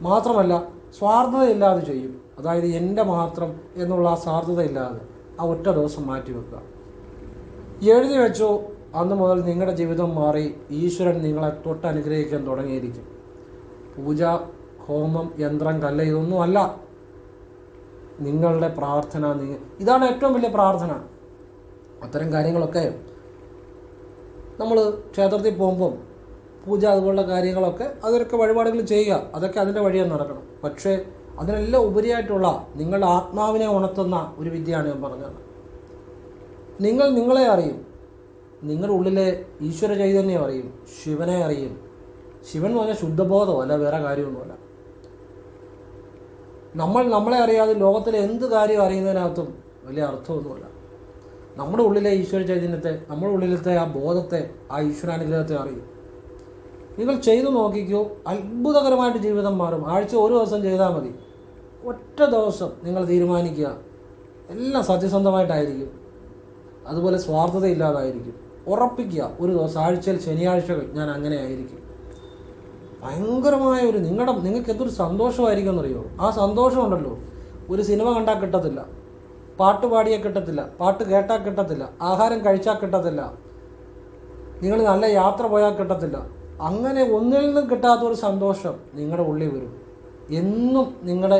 മാത്രമല്ല സ്വാർത്ഥതയില്ലാതെ ചെയ്യും. അതായത് എൻ്റെ മാത്രം എന്നുള്ള ആ സ്വാർത്ഥതയില്ലാതെ ആ ഒറ്റ ദിവസം മാറ്റി വെക്കുക. എഴുതി വെച്ചോ, അന്ന് മുതൽ നിങ്ങളുടെ ജീവിതം മാറി ഈശ്വരൻ നിങ്ങളെ തൊട്ട് അനുഗ്രഹിക്കാൻ തുടങ്ങിയിരിക്കും. പൂജ, ഹോമം, യന്ത്രം, കല്ല് ഇതൊന്നുമല്ല നിങ്ങളുടെ പ്രാർത്ഥന. ഇതാണ് ഏറ്റവും വലിയ പ്രാർത്ഥന. അത്തരം കാര്യങ്ങളൊക്കെ നമ്മൾ ക്ഷേത്രത്തിൽ പോകുമ്പം പൂജ അതുപോലുള്ള കാര്യങ്ങളൊക്കെ അതൊക്കെ വഴിപാടുകൾ ചെയ്യുക, അതൊക്കെ അതിൻ്റെ വഴിയെ നടക്കണം. പക്ഷേ അതിനെല്ലാം ഉപരിയായിട്ടുള്ള നിങ്ങളുടെ ആത്മാവിനെ ഉണർത്തുന്ന ഒരു വിദ്യയാണ് ഞാൻ പറഞ്ഞത്. നിങ്ങൾ നിങ്ങളെ അറിയും, നിങ്ങളുടെ ഉള്ളിലെ ഈശ്വര ചൈതന്യം അറിയും, ശിവനെ അറിയും. ശിവൻ എന്ന് പറഞ്ഞാൽ ശുദ്ധബോധമല്ല, വേറെ കാര്യമൊന്നുമല്ല. നമ്മളെ അറിയാതെ ലോകത്തിലെ എന്ത് കാര്യം അറിയുന്നതിനകത്തും വലിയ അർത്ഥമൊന്നുമല്ല. നമ്മുടെ ഉള്ളിലെ ഈശ്വര ചൈതന്യത്തെ, നമ്മുടെ ഉള്ളിലത്തെ ആ ബോധത്തെ, ആ ഈശ്വരാനുഗ്രഹത്തെ അറിയും. നിങ്ങൾ ചെയ്തു നോക്കിക്കോ, അത്ഭുതകരമായിട്ട് ജീവിതം മാറും. ആഴ്ച ഒരു ദിവസം ചെയ്താൽ മതി. ഒറ്റ ദിവസം നിങ്ങൾ തീരുമാനിക്കുക, എല്ലാം സത്യസന്ധമായിട്ടായിരിക്കും, അതുപോലെ സ്വാർത്ഥതയില്ലാതായിരിക്കും. ഉറപ്പിക്കുക, ഒരു ദിവസം, ആഴ്ചയിൽ ശനിയാഴ്ചകൾ ഞാൻ അങ്ങനെ ആയിരിക്കും. ഭയങ്കരമായ നിങ്ങൾക്ക് എന്തൊരു സന്തോഷമായിരിക്കും എന്നറിയോ? ആ സന്തോഷമുണ്ടല്ലോ, ഒരു സിനിമ കണ്ടാൽ കിട്ടത്തില്ല, പാട്ട് പാടിയാൽ കിട്ടത്തില്ല, പാട്ട് കേട്ടാൽ കിട്ടത്തില്ല, ആഹാരം കഴിച്ചാൽ കിട്ടത്തില്ല, നിങ്ങൾ നല്ല യാത്ര പോയാൽ കിട്ടത്തില്ല. അങ്ങനെ ഒന്നിൽ നിന്നും കിട്ടാത്തൊരു സന്തോഷം നിങ്ങളുടെ ഉള്ളിൽ വരും. എന്നും നിങ്ങളുടെ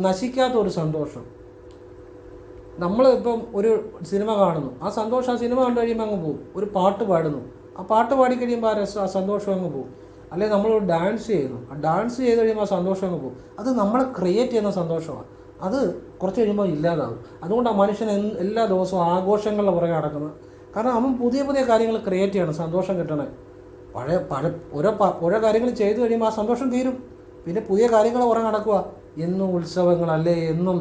നശിക്കാത്ത ഒരു സന്തോഷം. നമ്മൾ ഇപ്പം ഒരു സിനിമ കാണുന്നു, ആ സന്തോഷം ആ സിനിമ കണ്ടു കഴിയുമ്പോൾ അങ്ങ് പോകും. ഒരു പാട്ട് പാടുന്നു, ആ പാട്ട് പാടിക്കഴിയുമ്പോൾ ആ സന്തോഷം അങ്ങ് പോകും. അല്ലെങ്കിൽ നമ്മൾ ഡാൻസ് ചെയ്യുന്നു, ആ ഡാൻസ് ചെയ്ത് കഴിയുമ്പോൾ ആ സന്തോഷം അങ്ങ് പോകും. അത് നമ്മളെ ക്രിയേറ്റ് ചെയ്യുന്ന സന്തോഷമാണ്. അത് കുറച്ച് കഴിയുമ്പോൾ ഇല്ലാതാകും. അതുകൊണ്ട് ആ മനുഷ്യൻ എല്ലാ ദിവസവും ആഘോഷങ്ങളുടെ പുറകെ നടക്കുന്നത്. കാരണം അവൻ പുതിയ പുതിയ കാര്യങ്ങൾ ക്രിയേറ്റ് ചെയ്യണം, സന്തോഷം കിട്ടണേ. ഓരോ കാര്യങ്ങൾ ചെയ്തു കഴിയുമ്പോൾ ആ സന്തോഷം തീരും. പിന്നെ പുതിയ കാര്യങ്ങൾ പുറകെ നടക്കുക. എന്നും ഉത്സവങ്ങൾ, അല്ലേ എന്നും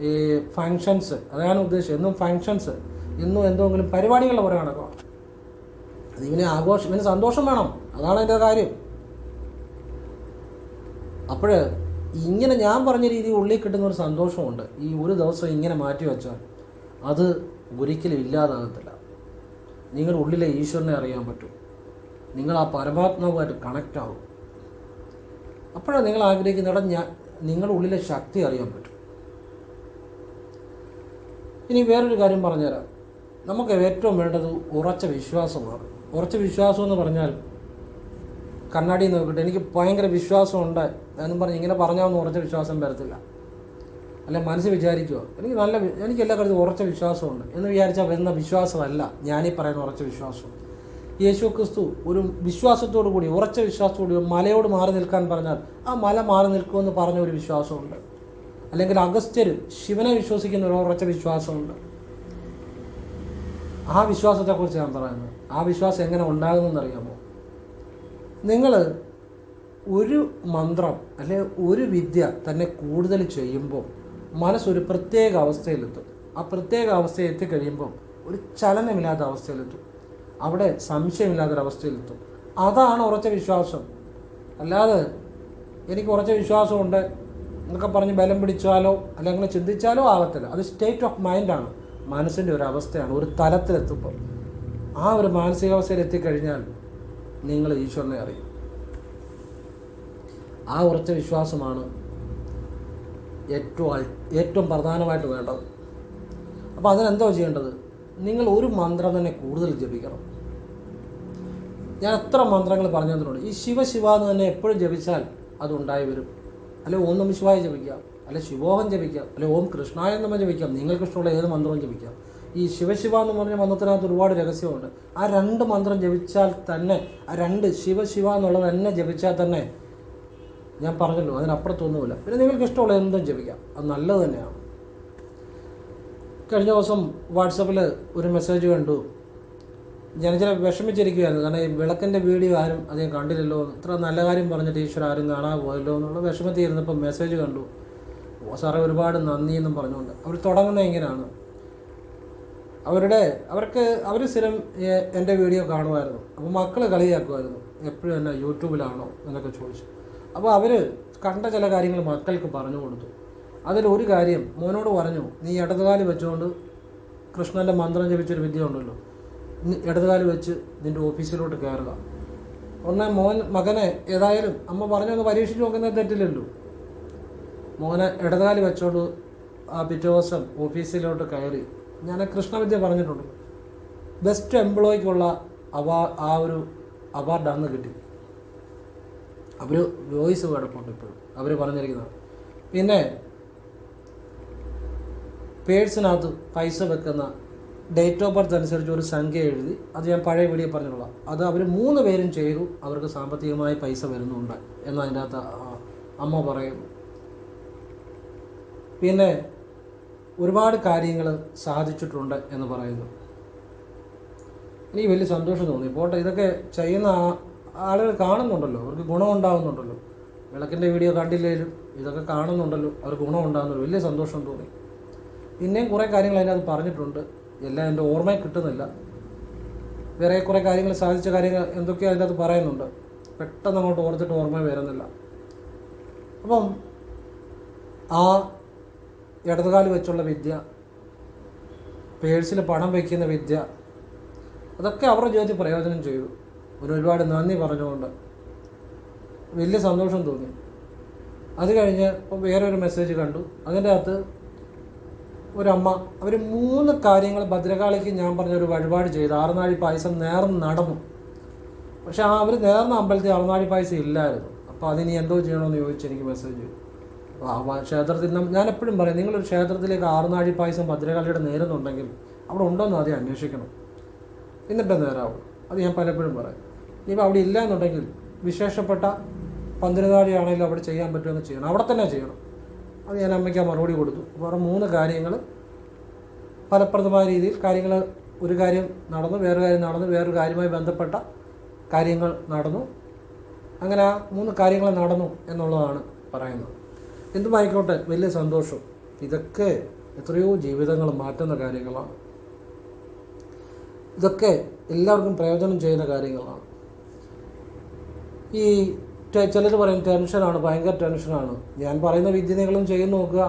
ഈ ഫങ്ഷൻസ്, അതാണ് ഉദ്ദേശിച്ചത്. എന്നും ഫങ്ഷൻസ്, എന്നും എന്തെങ്കിലും പരിപാടികളുടെ പുറകെ നടക്കുക. ഇവന് സന്തോഷം വേണം, അതാണ് അതിൻ്റെ കാര്യം. അപ്പോൾ ഇങ്ങനെ ഞാൻ പറഞ്ഞ രീതിയിൽ ഉള്ളിൽ കിട്ടുന്ന ഒരു സന്തോഷമുണ്ട്. ഈ ഒരു ദിവസം ഇങ്ങനെ മാറ്റി വെച്ചാൽ അത് ഒരിക്കലും ഇല്ലാതാകത്തില്ല. നിങ്ങളുടെ ഉള്ളിലെ ഈശ്വരനെ അറിയാൻ പറ്റും, നിങ്ങൾ ആ പരമാത്മാവുമായിട്ട് കണക്റ്റ് ആവും. അപ്പോഴാണ് നിങ്ങൾ ആഗ്രഹിക്കുന്നിടം നിങ്ങളുടെ ഉള്ളിലെ ശക്തി അറിയാൻ പറ്റും. ഇനി വേറൊരു കാര്യം പറഞ്ഞുതരാം. നമുക്ക് ഏറ്റവും വേണ്ടത് ഉറച്ച വിശ്വാസമാണ്. ഉറച്ച വിശ്വാസം എന്ന് പറഞ്ഞാൽ കണ്ണാടി നോക്കിയിട്ട് എനിക്ക് ഭയങ്കര വിശ്വാസമുണ്ട് എന്നും പറഞ്ഞ് ഇങ്ങനെ പറഞ്ഞാൽ ഉറച്ച വിശ്വാസം വരത്തില്ല. അല്ലെ മനസ്സ് വിചാരിക്കുക എനിക്ക് എല്ലാ കാര്യത്തിലും ഉറച്ച വിശ്വാസമുണ്ട് എന്ന് വിചാരിച്ചാൽ വരുന്ന വിശ്വാസമല്ല ഞാനീ പറയുന്ന ഉറച്ച വിശ്വാസം. യേശു ക്രിസ്തു ഒരു വിശ്വാസത്തോടു കൂടി, ഉറച്ച വിശ്വാസത്തോടു മലയോട് മാറി നിൽക്കാൻ പറഞ്ഞാൽ ആ മല മാറി നിൽക്കുമെന്ന് പറഞ്ഞ ഒരു വിശ്വാസമുണ്ട്. അല്ലെങ്കിൽ അഗസ്ത്യർ ശിവനെ വിശ്വസിക്കുന്ന ഒരു ഉറച്ച വിശ്വാസമുണ്ട്. ആ വിശ്വാസത്തെക്കുറിച്ച് ഞാൻ പറയുന്നത്. ആ വിശ്വാസം എങ്ങനെ ഉണ്ടാകുമെന്നറിയാമോ? നിങ്ങൾ ഒരു മന്ത്രം അല്ലെ ഒരു വിദ്യ തന്നെ കൂടുതൽ ചെയ്യുമ്പോൾ മനസ്സൊരു പ്രത്യേക അവസ്ഥയിലെത്തും. ആ പ്രത്യേക അവസ്ഥയിൽ എത്തിക്കഴിയുമ്പോൾ ഒരു ചലനമില്ലാത്ത അവസ്ഥയിലെത്തും, അവിടെ സംശയമില്ലാത്തൊരവസ്ഥയിലെത്തും. അതാണ് ഉറച്ച വിശ്വാസം. അല്ലാതെ എനിക്ക് ഉറച്ച വിശ്വാസമുണ്ട് എന്നൊക്കെ പറഞ്ഞ് ബലം പിടിച്ചാലോ അല്ലെങ്കിൽ ചിന്തിച്ചാലോ ആകത്തില്ല. അത് സ്റ്റേറ്റ് ഓഫ് മൈൻഡാണ്, മനസ്സിൻ്റെ ഒരു അവസ്ഥയാണ്. ഒരു തലത്തിലെത്തുമ്പോൾ ആ ഒരു മാനസികാവസ്ഥയിൽ എത്തിക്കഴിഞ്ഞാൽ നിങ്ങൾ ഈശ്വരനെ അറിയും. ആ ഉറച്ച വിശ്വാസമാണ് ഏറ്റവും പ്രധാനമായിട്ട് വേണ്ടത്. അപ്പോൾ അതിനെന്തോ ചെയ്യേണ്ടത്? നിങ്ങൾ ഒരു മന്ത്രം തന്നെ കൂടുതൽ ജപിക്കണം. ഞാൻ എത്ര മന്ത്രങ്ങൾ പറഞ്ഞു തന്നിട്ടുണ്ട്. ഈ ശിവ എന്ന് തന്നെ എപ്പോഴും ജപിച്ചാൽ അതുണ്ടായി വരും. അല്ലെ ഓം നമഃ ശിവായ ജപിക്കാം, അല്ലെ ശിവോഹം ജപിക്കാം, അല്ലെ ഓം കൃഷ്ണായ നമഃ ജപിക്കാം. നിങ്ങൾക്ക് ഇഷ്ടമുള്ള ഏത് മന്ത്രവും ജപിക്കാം. ഈ ശിവ എന്ന് പറഞ്ഞ മന്ത്രത്തിനകത്ത് ഒരുപാട് രഹസ്യമുണ്ട്. ആ 2 മന്ത്രം ജപിച്ചാൽ തന്നെ, ആ 2 ശിവ എന്നുള്ളത് തന്നെ ജപിച്ചാൽ തന്നെ ഞാൻ പറഞ്ഞല്ലോ അതിനപ്പുറത്തൊന്നുമില്ല. പിന്നെ നിങ്ങൾക്ക് ഇഷ്ടമുള്ള എന്തും ജപിക്കാം, അത് നല്ലത് തന്നെയാണ്. കഴിഞ്ഞ ദിവസം വാട്സപ്പിൽ ഒരു മെസ്സേജ് കണ്ടു. ഞാൻ ചില വിഷമിച്ചിരിക്കുകയായിരുന്നു. കാരണം ഈ വിളക്കിൻ്റെ വീഡിയോ ആരും അധികം കണ്ടില്ലല്ലോ, ഇത്ര നല്ല കാര്യം പറഞ്ഞിട്ട് ഈശ്വര ആരും കാണാൻ പോയല്ലോ എന്നുള്ള വിഷമത്തിൽ ഇരുന്നപ്പോൾ മെസ്സേജ് കണ്ടു. സാറേ ഒരുപാട് നന്ദി എന്നും പറഞ്ഞുകൊണ്ട്. അവർ തുടങ്ങുന്നത് ഇങ്ങനെയാണ്. അവർ സ്ഥിരം എൻ്റെ വീഡിയോ കാണുമായിരുന്നു. അപ്പോൾ മക്കൾ കളിയാക്കുമായിരുന്നു, എപ്പോഴും എന്നെ യൂട്യൂബിലാണോ എന്നൊക്കെ ചോദിച്ചു. അപ്പോൾ അവർ കണ്ട ചില കാര്യങ്ങൾ മക്കൾക്ക് പറഞ്ഞു കൊടുത്തു. അതിലൊരു കാര്യം മോനോട് പറഞ്ഞു, നീ ഇടതുകാല് വെച്ചുകൊണ്ട് കൃഷ്ണൻ്റെ മന്ത്രം ജപിച്ചൊരു വിദ്യ ഉണ്ടല്ലോ, ഇടതുകാല് വെച്ച് നിൻ്റെ ഓഫീസിലോട്ട് കയറുക. ഉടനെ മകനെ ഏതായാലും അമ്മ പറഞ്ഞൊന്ന് പരീക്ഷിച്ച് നോക്കുന്നത് തെറ്റില്ലല്ലോ. മോനെ ഇടതുകാല് വെച്ചോണ്ട് ആ പിറ്റേ ദിവസം ഓഫീസിലോട്ട് കയറി. ഞാൻ കൃഷ്ണവിദ്യ പറഞ്ഞിട്ടുണ്ട്. ബെസ്റ്റ് എംപ്ലോയിക്കുള്ള ആ ഒരു അവാർഡ് അന്ന് കിട്ടി. അവർ വോയിസ് കിടപ്പുണ്ട് ഇപ്പോഴും അവർ പറഞ്ഞിരിക്കുന്നത്. പിന്നെ പേഴ്സിനകത്ത് പൈസ വെക്കുന്ന ഡേറ്റ് ഓഫ് ബർത്ത് അനുസരിച്ച് ഒരു സംഖ്യ എഴുതി, അത് ഞാൻ പഴയ വീഡിയോ പറഞ്ഞിട്ടുള്ള, അത് അവർ 3 പേരും ചെയ്തു. അവർക്ക് സാമ്പത്തികമായി പൈസ വരുന്നുണ്ട് എന്നതിൻ്റെ അകത്ത് അമ്മ പറയുന്നു. പിന്നെ ഒരുപാട് കാര്യങ്ങൾ സാധിച്ചിട്ടുണ്ട് എന്ന് പറയുന്നു. എനിക്ക് വലിയ സന്തോഷം തോന്നി. പോട്ടെ, ഇതൊക്കെ ചെയ്യുന്ന ആളുകൾ കാണുന്നുണ്ടല്ലോ, അവർക്ക് ഗുണമുണ്ടാകുന്നുണ്ടല്ലോ. വിളക്കിൻ്റെ വീഡിയോ കണ്ടില്ലെങ്കിലും ഇതൊക്കെ കാണുന്നുണ്ടല്ലോ, അവർക്ക് ഗുണമുണ്ടാകുന്നുള്ളൂ. വലിയ സന്തോഷം തോന്നി. പിന്നെയും കുറേ കാര്യങ്ങൾ അതിനകത്ത് പറഞ്ഞിട്ടുണ്ട്. എല്ലാം എൻ്റെ ഓർമ്മയിൽ കിട്ടുന്നില്ല. വേറെ കുറേ കാര്യങ്ങൾ സാധിച്ച കാര്യങ്ങൾ എന്തൊക്കെയോ അതിനകത്ത് പറയുന്നുണ്ട്. പെട്ടെന്ന് അങ്ങോട്ട് ഓർത്തിട്ട് ഓർമ്മ വരുന്നില്ല. അപ്പം ആ ഇടതുകാല് വെച്ചുള്ള വിദ്യ, പേഴ്സിൽ പണം വയ്ക്കുന്ന വിദ്യ, അതൊക്കെ അവരുടെ ജീവിതത്തിൽ പ്രയോജനം ചെയ്തു. ഒരുപാട് നന്ദി പറഞ്ഞുകൊണ്ട് വലിയ സന്തോഷം തോന്നി. അത് കഴിഞ്ഞ് ഇപ്പോൾ വേറൊരു മെസ്സേജ് കണ്ടു. അതിൻ്റെ അകത്ത് ഒരമ്മ, അവർ 3 കാര്യങ്ങൾ ഭദ്രകാളിക്ക് ഞാൻ പറഞ്ഞൊരു വഴിപാട് ചെയ്ത് ആറുനാഴി പായസം നേർന്ന് നടന്നു. പക്ഷെ അവർ നേർന്ന അമ്പലത്തിൽ ആറുനാഴി പായസം ഇല്ലായിരുന്നു. അപ്പോൾ അതിനി എന്തോ ചെയ്യണമെന്ന് ചോദിച്ച് എനിക്ക് മെസ്സേജ് ചെയ്തു. ക്ഷേത്രത്തിൽ ഞാൻ എപ്പോഴും പറയും, നിങ്ങളൊരു ക്ഷേത്രത്തിലേക്ക് ആറുനാഴി പായസം ഭദ്രകാളിയുടെ നേരുന്നുണ്ടെങ്കിൽ അവിടെ ഉണ്ടോയെന്ന് ആദ്യം അന്വേഷിക്കണം, എന്നിട്ട് നേരാവും. അത് ഞാൻ പലപ്പോഴും പറയും. ഇനിയിപ്പോൾ അവിടെ ഇല്ല എന്നുണ്ടെങ്കിൽ വിശേഷപ്പെട്ട പന്തിരുനാഴിയാണെങ്കിലും അവിടെ ചെയ്യാൻ പറ്റുമെന്ന് ചെയ്യണം, അവിടെ തന്നെ ചെയ്യണം. അത് ഞാൻ അമ്മയ്ക്ക് ആ മറുപടി കൊടുത്തു. വേറെ 3 കാര്യങ്ങൾ ഫലപ്രദമായ രീതിയിൽ കാര്യങ്ങൾ, ഒരു കാര്യം നടന്നു, വേറൊരു കാര്യം നടന്നു, വേറൊരു കാര്യവുമായി ബന്ധപ്പെട്ട കാര്യങ്ങൾ നടന്നു. അങ്ങനെ ആ 3 കാര്യങ്ങൾ നടന്നു എന്നുള്ളതാണ് പറയുന്നത്. എന്തുമായിക്കോട്ടെ, വലിയ സന്തോഷം. ഇതൊക്കെ എത്രയോ ജീവിതങ്ങൾ മാറ്റുന്ന കാര്യങ്ങളാണ്. ഇതൊക്കെ എല്ലാവർക്കും പ്രയോജനം ചെയ്യുന്ന കാര്യങ്ങളാണ്. ഈ ചിലർ പറയും ടെൻഷനാണ്, ഭയങ്കര ടെൻഷനാണ്. ഞാൻ പറയുന്ന വിദ്യ നിങ്ങളും ചെയ്ത് നോക്കുക.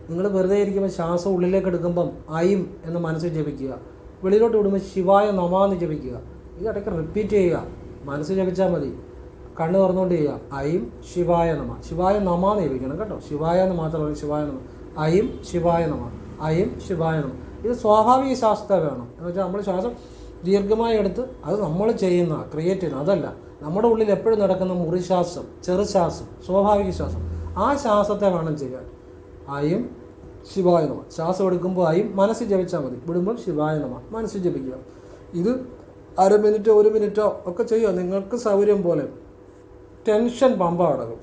നിങ്ങൾ വെറുതെ ഇരിക്കുമ്പോൾ ശ്വാസം ഉള്ളിലേക്ക് എടുക്കുമ്പം ഐം എന്ന് മനസ്സിൽ ജപിക്കുക, വെളിയിലോട്ട് വിടുമ്പോൾ ശിവായ നമാന്ന് ജപിക്കുക. ഈ ഇടയ്ക്ക് റിപ്പീറ്റ് ചെയ്യുക, മനസ്സിൽ ജപിച്ചാൽ മതി. കണ്ണ് തുറന്നുകൊണ്ട് ചെയ്യുക. ഐം ശിവായ നമ, ശിവായ നമാന്ന് ജപിക്കണം കേട്ടോ. ശിവായ എന്ന് മാത്രമല്ല, ശിവായ നമ, ഐം ശിവായ നമ, ഐം ശിവായ നമ. ഇത് സ്വാഭാവിക ശ്വാസത്തെ വേണം. എന്ന് വെച്ചാൽ നമ്മൾ ശ്വാസം ദീർഘമായി എടുത്ത് അത് നമ്മൾ ചെയ്യുന്ന ക്രിയേറ്റ് ചെയ്യുന്ന അതല്ല. നമ്മുടെ ഉള്ളിൽ എപ്പോഴും നടക്കുന്ന മുറിശ്വാസം, ചെറുശ്വാസം, സ്വാഭാവിക ശ്വാസം, ആ ശ്വാസത്തെ വേണം ചെയ്യാൻ. ഐം ശിവായ നമ. ശ്വാസം എടുക്കുമ്പോൾ ഐം മനസ്സിൽ ജപിച്ചാൽ മതി, വിടുമ്പോൾ ശിവായ നമ മനസ്സിൽ ജപിക്കുക. ഇത് 1/2 മിനിറ്റോ 1 മിനിറ്റോ ഒക്കെ ചെയ്യുക, നിങ്ങൾക്ക് സൗകര്യം പോലെ. ടെൻഷൻ പമ്പ അടങ്ങും,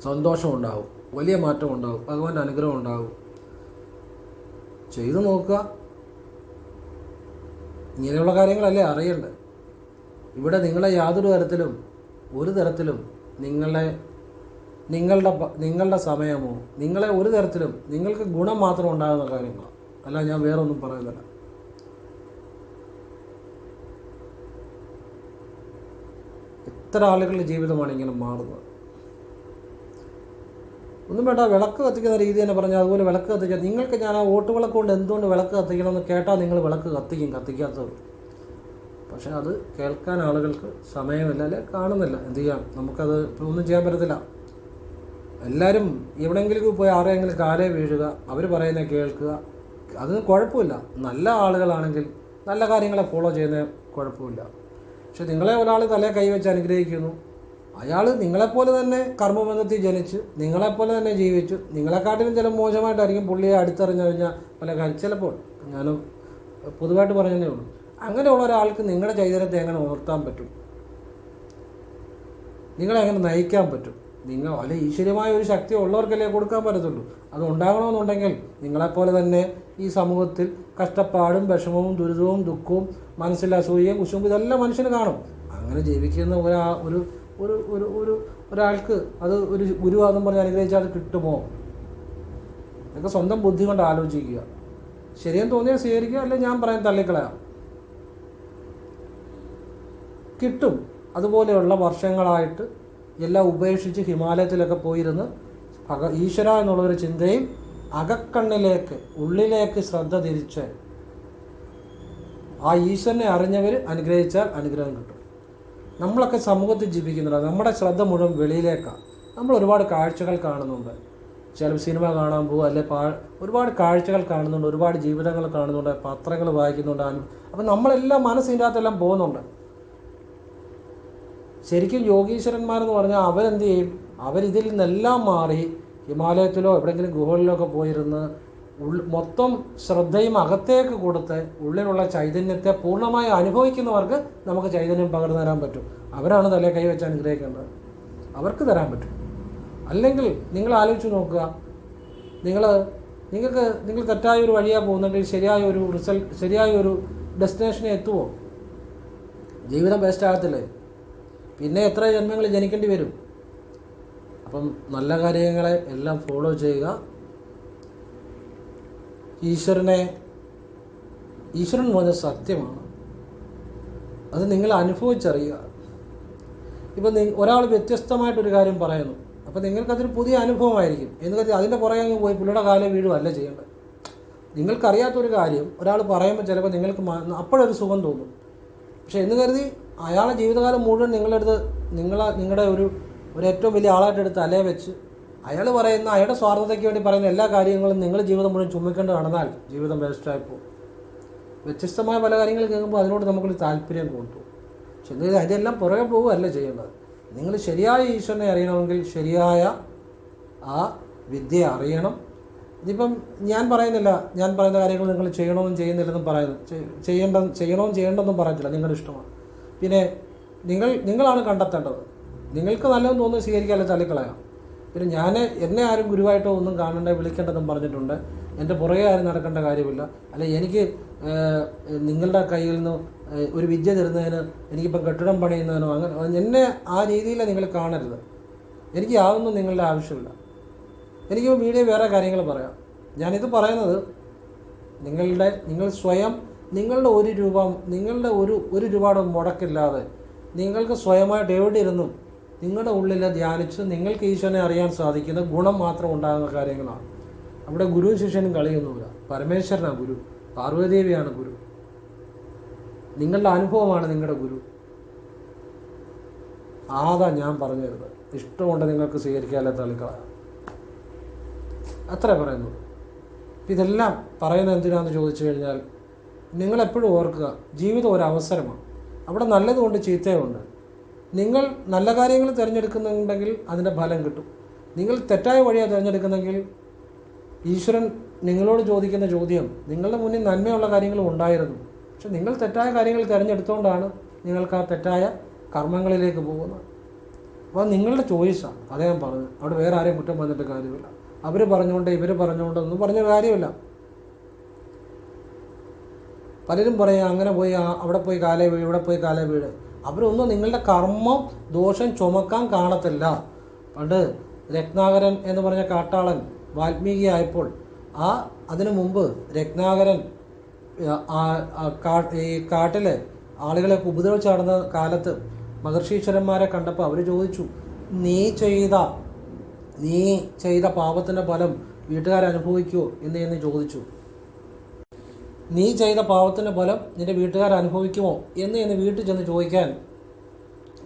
സന്തോഷം ഉണ്ടാകും, വലിയ മാറ്റം ഉണ്ടാകും, ഭഗവാന്റെ അനുഗ്രഹം ഉണ്ടാകും. ചെയ്തു നോക്കുക. ഇങ്ങനെയുള്ള കാര്യങ്ങളല്ലേ അറിയണ്ടേ. ഇവിടെ നിങ്ങളെ യാതൊരു തരത്തിലും ഒരു തരത്തിലും നിങ്ങളുടെ സമയമോ നിങ്ങളെ ഒരു തരത്തിലും നിങ്ങൾക്ക് ഗുണം മാത്രം ഉണ്ടാകുന്ന കാര്യങ്ങളാണ്. അല്ല, ഞാൻ വേറെ ഒന്നും പറയുന്നില്ല. എത്ര ആളുകളുടെ ജീവിതമാണ് ഇങ്ങനെ മാറുന്നത്. ഒന്നും വേണ്ട, വിളക്ക് കത്തിക്കുന്ന രീതി തന്നെ പറഞ്ഞാൽ അതുപോലെ വിളക്ക് കത്തിച്ചാൽ നിങ്ങൾക്ക്, ഞാൻ ആ ഓട്ടുവിളക്ക് കൊണ്ട് എന്തുകൊണ്ട് വിളക്ക് കത്തിക്കണമെന്ന് കേട്ടാൽ നിങ്ങൾ വിളക്ക് കത്തിക്കും, കത്തിക്കാത്തത്. പക്ഷെ അത് കേൾക്കാൻ ആളുകൾക്ക് സമയമില്ല, അല്ലെ കാണുന്നില്ല. എന്ത് ചെയ്യാം, നമുക്കത് ഒന്നും ചെയ്യാൻ പറ്റത്തില്ല. എല്ലാവരും എവിടെയെങ്കിലും പോയി ആരെങ്കിലും കാലേ വീഴുക, അവർ പറയുന്നത് കേൾക്കുക, അത് കുഴപ്പമില്ല. നല്ല ആളുകളാണെങ്കിൽ നല്ല കാര്യങ്ങളെ ഫോളോ ചെയ്യുന്ന കുഴപ്പമില്ല. പക്ഷെ നിങ്ങളെ ഒരാൾ തലേ കൈവച്ച് അനുഗ്രഹിക്കുന്നു, അയാൾ നിങ്ങളെപ്പോലെ തന്നെ കർമ്മബന്ധത്തിൽ ജനിച്ച് നിങ്ങളെപ്പോലെ തന്നെ ജീവിച്ചു, നിങ്ങളെക്കാട്ടിലും ചില മോശമായിട്ടായിരിക്കും പുള്ളിയെ അടുത്തറിഞ്ഞു കഴിഞ്ഞാൽ പല കാര്യം. ചിലപ്പോൾ ഞാൻ പൊതുവായിട്ട് പറഞ്ഞതേ ഉള്ളൂ. അങ്ങനെയുള്ള ഒരാൾക്ക് നിങ്ങളുടെ ചൈതന്യത്തെ എങ്ങനെ ഉണർത്താൻ പറ്റും, നിങ്ങളെങ്ങനെ നയിക്കാൻ പറ്റും? അല്ലെ ഈശ്വര്യമായ ഒരു ശക്തി ഉള്ളവർക്കല്ലേ കൊടുക്കാൻ പറ്റത്തുള്ളൂ. അത് ഉണ്ടാകണമെന്നുണ്ടെങ്കിൽ നിങ്ങളെപ്പോലെ തന്നെ ഈ സമൂഹത്തിൽ കഷ്ടപ്പാടും വിഷമവും ദുരിതവും ദുഃഖവും മനസ്സിൽ അസൂയയും കുശുമ്പും ഇതെല്ലാം മനുഷ്യന് കാണും. അങ്ങനെ ജീവിക്കുന്ന ഒരാൾക്ക് അത് ഒരു ഗുരുവാദം പറഞ്ഞ് അനുഗ്രഹിച്ചാൽ അത് കിട്ടുമോ? ഇതൊക്കെ സ്വന്തം ബുദ്ധി കൊണ്ട് ആലോചിക്കുക. ശരിയെന്ന് തോന്നിയാൽ സ്വീകരിക്കുക, അല്ലെങ്കിൽ ഞാൻ പറയാൻ തള്ളിക്കളയാം. കിട്ടും. അതുപോലെയുള്ള വർഷങ്ങളായിട്ട് എല്ലാം ഉപേക്ഷിച്ച് ഹിമാലയത്തിലൊക്കെ പോയിരുന്ന് ഈശ്വര എന്നുള്ളൊരു ചിന്തയും അകക്കണ്ണിലേക്ക് ഉള്ളിലേക്ക് ശ്രദ്ധ തിരിച്ച് ആ ഈശ്വരനെ അറിഞ്ഞവർ അനുഗ്രഹിച്ചാൽ അനുഗ്രഹം കിട്ടും. നമ്മളൊക്കെ സമൂഹത്തിൽ ജീവിക്കുന്നുണ്ട്, നമ്മുടെ ശ്രദ്ധ മുഴുവൻ വെളിയിലേക്കാണ്. നമ്മൾ ഒരുപാട് കാഴ്ചകൾ കാണുന്നുണ്ട്, ചില സിനിമ കാണാൻ പോകും, അല്ലെ ഒരുപാട് കാഴ്ചകൾ കാണുന്നുണ്ട്, ഒരുപാട് ജീവിതങ്ങൾ കാണുന്നുണ്ട്, പത്രങ്ങൾ വായിക്കുന്നുണ്ട്. അപ്പം നമ്മളെല്ലാം മനസ്സിൻ്റെ അകത്തെല്ലാം പോകുന്നുണ്ട്. ശരിക്കും യോഗീശ്വരന്മാരെന്ന് പറഞ്ഞാൽ അവരെന്ത് ചെയ്യും? അവരിതിൽ നിന്നെല്ലാം മാറി ഹിമാലയത്തിലോ എവിടെയെങ്കിലും ഗുഹകളിലോ ഒക്കെ പോയിരുന്ന് മൊത്തം ശ്രദ്ധയും അകത്തേക്ക് കൊടുത്ത് ഉള്ളിലുള്ള ചൈതന്യത്തെ പൂർണ്ണമായി അനുഭവിക്കുന്നവർക്ക് നമുക്ക് ചൈതന്യം പകർന്നു തരാൻ പറ്റും. അവരാണ് തലേ കൈവച്ച് അനുഗ്രഹിക്കേണ്ടത്, അവർക്ക് തരാൻ പറ്റും. അല്ലെങ്കിൽ നിങ്ങൾ ആലോചിച്ച് നോക്കുക, നിങ്ങൾ തെറ്റായ ഒരു വഴിയാണ് പോകുന്നെങ്കിൽ ശരിയായ ഒരു ഡെസ്റ്റിനേഷനെ എത്തുമോ? ജീവിതം വേസ്റ്റ് ആകത്തില്ലേ? പിന്നെ എത്ര ജന്മങ്ങൾ ജനിക്കേണ്ടി വരും? അപ്പം നല്ല കാര്യങ്ങളെ എല്ലാം ഫോളോ ചെയ്യുക. ഈശ്വരൻ എന്ന് പറഞ്ഞ സത്യമാണ്, അത് നിങ്ങൾ അനുഭവിച്ചറിയുക. ഇപ്പം ഒരാൾ വ്യത്യസ്തമായിട്ടൊരു കാര്യം പറയുന്നു, അപ്പം നിങ്ങൾക്കതൊരു പുതിയ അനുഭവമായിരിക്കും എന്ന് കരുതി അതിൻ്റെ പുറകെ അങ്ങ് പോയി പുള്ളിയുടെ കാലം വീഴുകയല്ല ചെയ്യേണ്ടത്. നിങ്ങൾക്കറിയാത്തൊരു കാര്യം ഒരാൾ പറയുമ്പോൾ ചിലപ്പോൾ നിങ്ങൾക്ക് അപ്പോഴൊരു സുഖം തോന്നും. പക്ഷെ എന്ന് കരുതി അയാളുടെ ജീവിതകാലം മുഴുവൻ നിങ്ങളുടെ ഒരു ഏറ്റവും വലിയ ആളായിട്ട് എടുത്ത് തലയെ വെച്ച് അയാൾ പറയുന്ന അയാളുടെ സ്വാർത്ഥതയ്ക്ക് വേണ്ടി പറയുന്ന എല്ലാ കാര്യങ്ങളും നിങ്ങൾ ജീവിതം മുഴുവൻ ചുമക്കേണ്ടി നടന്നാൽ ജീവിതം വേസ്റ്റായിപ്പോവും. വ്യത്യസ്തമായ പല കാര്യങ്ങൾ കേൾക്കുമ്പോൾ അതിനോട് നമുക്കൊരു താല്പര്യം കൂട്ടും. പക്ഷെ എന്നാൽ അതിനെല്ലാം പുറകെ പോവുകയല്ല ചെയ്യേണ്ടത്. നിങ്ങൾ ശരിയായ ഈശ്വരനെ അറിയണമെങ്കിൽ ശരിയായ ആ വിദ്യ അറിയണം. ഇതിപ്പം ഞാൻ പറയുന്ന കാര്യങ്ങൾ നിങ്ങൾ ചെയ്യണമെന്നും ചെയ്യുന്നില്ലെന്നും ചെയ്യണമെന്നും ചെയ്യേണ്ടെന്നും പറയത്തില്ല, നിങ്ങളുടെ ഇഷ്ടമാണ്. പിന്നെ നിങ്ങളാണ് കണ്ടെത്തേണ്ടത്. നിങ്ങൾക്ക് നല്ലതെന്ന് തോന്നുന്നത് സ്വീകരിക്കാതെ തള്ളിക്കളയാം. പിന്നെ എന്നെ ആരും ഗുരുവായിട്ടോ ഒന്നും കാണേണ്ട വിളിക്കേണ്ടതെന്നും പറഞ്ഞിട്ടുണ്ട്. എൻ്റെ പുറകെ ആരും നടക്കേണ്ട കാര്യമില്ല. അല്ലെ എനിക്ക് നിങ്ങളുടെ കയ്യിൽ നിന്ന് ഒരു വിദ്യ തരുന്നതിന്, എനിക്കിപ്പം കെട്ടിടം പണിയുന്നതിനോ അങ്ങനെ എന്നെ ആ രീതിയിൽ നിങ്ങൾ കാണരുത്. എനിക്ക് യാതൊന്നും നിങ്ങളുടെ ആവശ്യമില്ല. എനിക്ക് വീഡിയോ വേറെ കാര്യങ്ങൾ പറയാം. ഞാനിത് പറയുന്നത് നിങ്ങൾ സ്വയം നിങ്ങളുടെ ഒരു രൂപയുടെ മുടക്കില്ലാതെ നിങ്ങൾക്ക് സ്വയമായിട്ട് എവിടെ ഇരുന്നും നിങ്ങളുടെ ഉള്ളിൽ ധ്യാനിച്ച് നിങ്ങൾക്ക് ഈശ്വരനെ അറിയാൻ സാധിക്കുന്ന ഗുണം മാത്രം ഉണ്ടാകുന്ന കാര്യങ്ങളാണ്. അവിടെ ഗുരുവും ശിഷ്യനും കളിയൊന്നുമില്ല. പരമേശ്വരനാണ് ഗുരു, പാർവതീദേവിയാണ് ഗുരു, നിങ്ങളുടെ അനുഭവമാണ് നിങ്ങളുടെ ഗുരു. ആതാ ഞാൻ പറഞ്ഞു തരുന്നത്. ഇഷ്ടമുണ്ട് നിങ്ങൾക്ക് സ്വീകരിക്കാതെ തള്ളിക്കളയാം, അത്രേ പറയുന്നു. ഇതെല്ലാം പറയുന്നത് എന്തിനാണെന്ന് ചോദിച്ചു കഴിഞ്ഞാൽ നിങ്ങളെപ്പോഴും ഓർക്കുക, ജീവിതം ഒരു അവസരമാണ്. അവിടെ നല്ലതുകൊണ്ട് ചീത്തയുണ്ട്. നിങ്ങൾ നല്ല കാര്യങ്ങൾ തിരഞ്ഞെടുക്കുന്നുണ്ടെങ്കിൽ അതിൻ്റെ ഫലം കിട്ടും. നിങ്ങൾ തെറ്റായ വഴിയാണ് തിരഞ്ഞെടുക്കുന്നെങ്കിൽ ഈശ്വരൻ നിങ്ങളോട് ചോദിക്കുന്ന ചോദ്യം, നിങ്ങളുടെ മുന്നിൽ നന്മയുള്ള കാര്യങ്ങളും ഉണ്ടായിരുന്നു, പക്ഷെ നിങ്ങൾ തെറ്റായ കാര്യങ്ങൾ തിരഞ്ഞെടുത്തുകൊണ്ടാണ് നിങ്ങൾക്ക് ആ തെറ്റായ കർമ്മങ്ങളിലേക്ക് പോകുന്നത്. അപ്പോൾ നിങ്ങളുടെ ചോയ്സാണ്. അതേ ഞാൻ പറഞ്ഞു. അവിടെ വേറെ ആരെയും കുറ്റം പറഞ്ഞിട്ട് കാര്യമില്ല. അവർ പറഞ്ഞുകൊണ്ട് ഇവർ പറഞ്ഞുകൊണ്ടൊന്നും പറഞ്ഞ കാര്യമില്ല. പലരും പറയാം അങ്ങനെ പോയി അവിടെ പോയി കാലേ വീട് ഇവിടെ പോയി കാലേ വീട്. അവരൊന്നും നിങ്ങളുടെ കർമ്മം ദോഷം ചുമക്കാൻ കാണത്തില്ല. പണ്ട് രത്നാകരൻ എന്ന് പറഞ്ഞ കാട്ടാളൻ വാൽമീകി ആയപ്പോൾ അതിനു മുമ്പ് രത്നാകരൻ ഈ കാട്ടിൽ ആളുകളെ ഉപദ്രവിച്ച് നടന്ന കാലത്ത് മഹർഷീശ്വരന്മാരെ കണ്ടപ്പോൾ അവർ ചോദിച്ചു, നീ ചെയ്ത പാപത്തിൻ്റെ ഫലം വീട്ടുകാരനുഭവിക്കുമോ എന്ന് ചോദിച്ചു. നീ ചെയ്ത പാപത്തിൻ്റെ ഫലം നിന്റെ വീട്ടുകാരനുഭവിക്കുമോ എന്ന് വീട്ടിൽ ചെന്ന് ചോദിക്കാൻ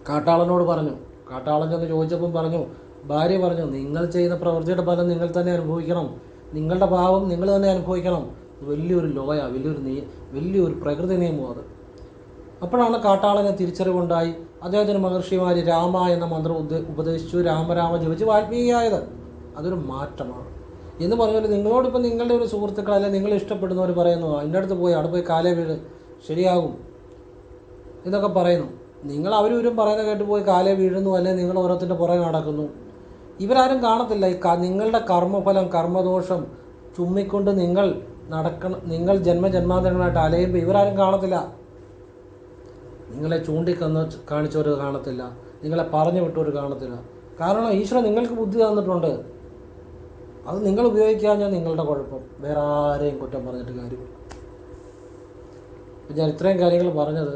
കാട്ടാളനോട് പറഞ്ഞു. കാട്ടാളൻ ചെന്ന് ചോദിച്ചപ്പം ഭാര്യ പറഞ്ഞു, നിങ്ങൾ ചെയ്യുന്ന പ്രവൃത്തിയുടെ ഫലം നിങ്ങൾ തന്നെ അനുഭവിക്കണം, നിങ്ങളുടെ പാപം നിങ്ങൾ തന്നെ അനുഭവിക്കണം. വലിയൊരു വലിയൊരു പ്രകൃതി നിയമം അത്. അപ്പോഴാണ് കാട്ടാളന് തിരിച്ചറിവുണ്ടായി. അദ്ദേഹത്തിന് മഹർഷിമാർ രാമ എന്ന മന്ത്രം ഉപദേശിച്ചു, രാമരാമ ജപിച്ച് വാൽമീകിയായത്. അതൊരു മാറ്റമാണ് എന്ന് പറഞ്ഞാൽ നിങ്ങളോടിപ്പോൾ നിങ്ങളുടെ ഒരു സുഹൃത്തുക്കൾ അല്ലെങ്കിൽ നിങ്ങൾ ഇഷ്ടപ്പെടുന്നവർ പറയുന്നു, അതിൻ്റെ അടുത്ത് പോയി അവിടെ പോയി കാലേ വീട് ശരിയാകും എന്നൊക്കെ പറയുന്നു. നിങ്ങൾ അവരും പറയുന്ന കേട്ട് പോയി കാലേ വീഴുന്നു, അല്ലെങ്കിൽ നിങ്ങൾ ഓരോരുത്തരുടെ പുറകെ നടക്കുന്നു. ഇവരാരും കാണത്തില്ല നിങ്ങളുടെ കർമ്മഫലം കർമ്മദോഷം ചുമ്മിക്കൊണ്ട് നിങ്ങൾ ജന്മജന്മാന്തരങ്ങളായിട്ട് അലയുമ്പോൾ ഇവരാരും കാണത്തില്ല. നിങ്ങളെ കാണിച്ചവർ കാണത്തില്ല, നിങ്ങളെ പറഞ്ഞു വിട്ടവർ കാണത്തില്ല. കാരണം ഈശ്വരൻ നിങ്ങൾക്ക് ബുദ്ധി തന്നിട്ടുണ്ട്, അത് നിങ്ങൾ ഉപയോഗിക്കാഞ്ഞാൽ നിങ്ങളുടെ കുഴപ്പം. വേറെ ആരെയും കുറ്റം പറഞ്ഞിട്ട് കാര്യമില്ല. ഞാൻ ഇത്രയും കാര്യങ്ങൾ പറഞ്ഞത്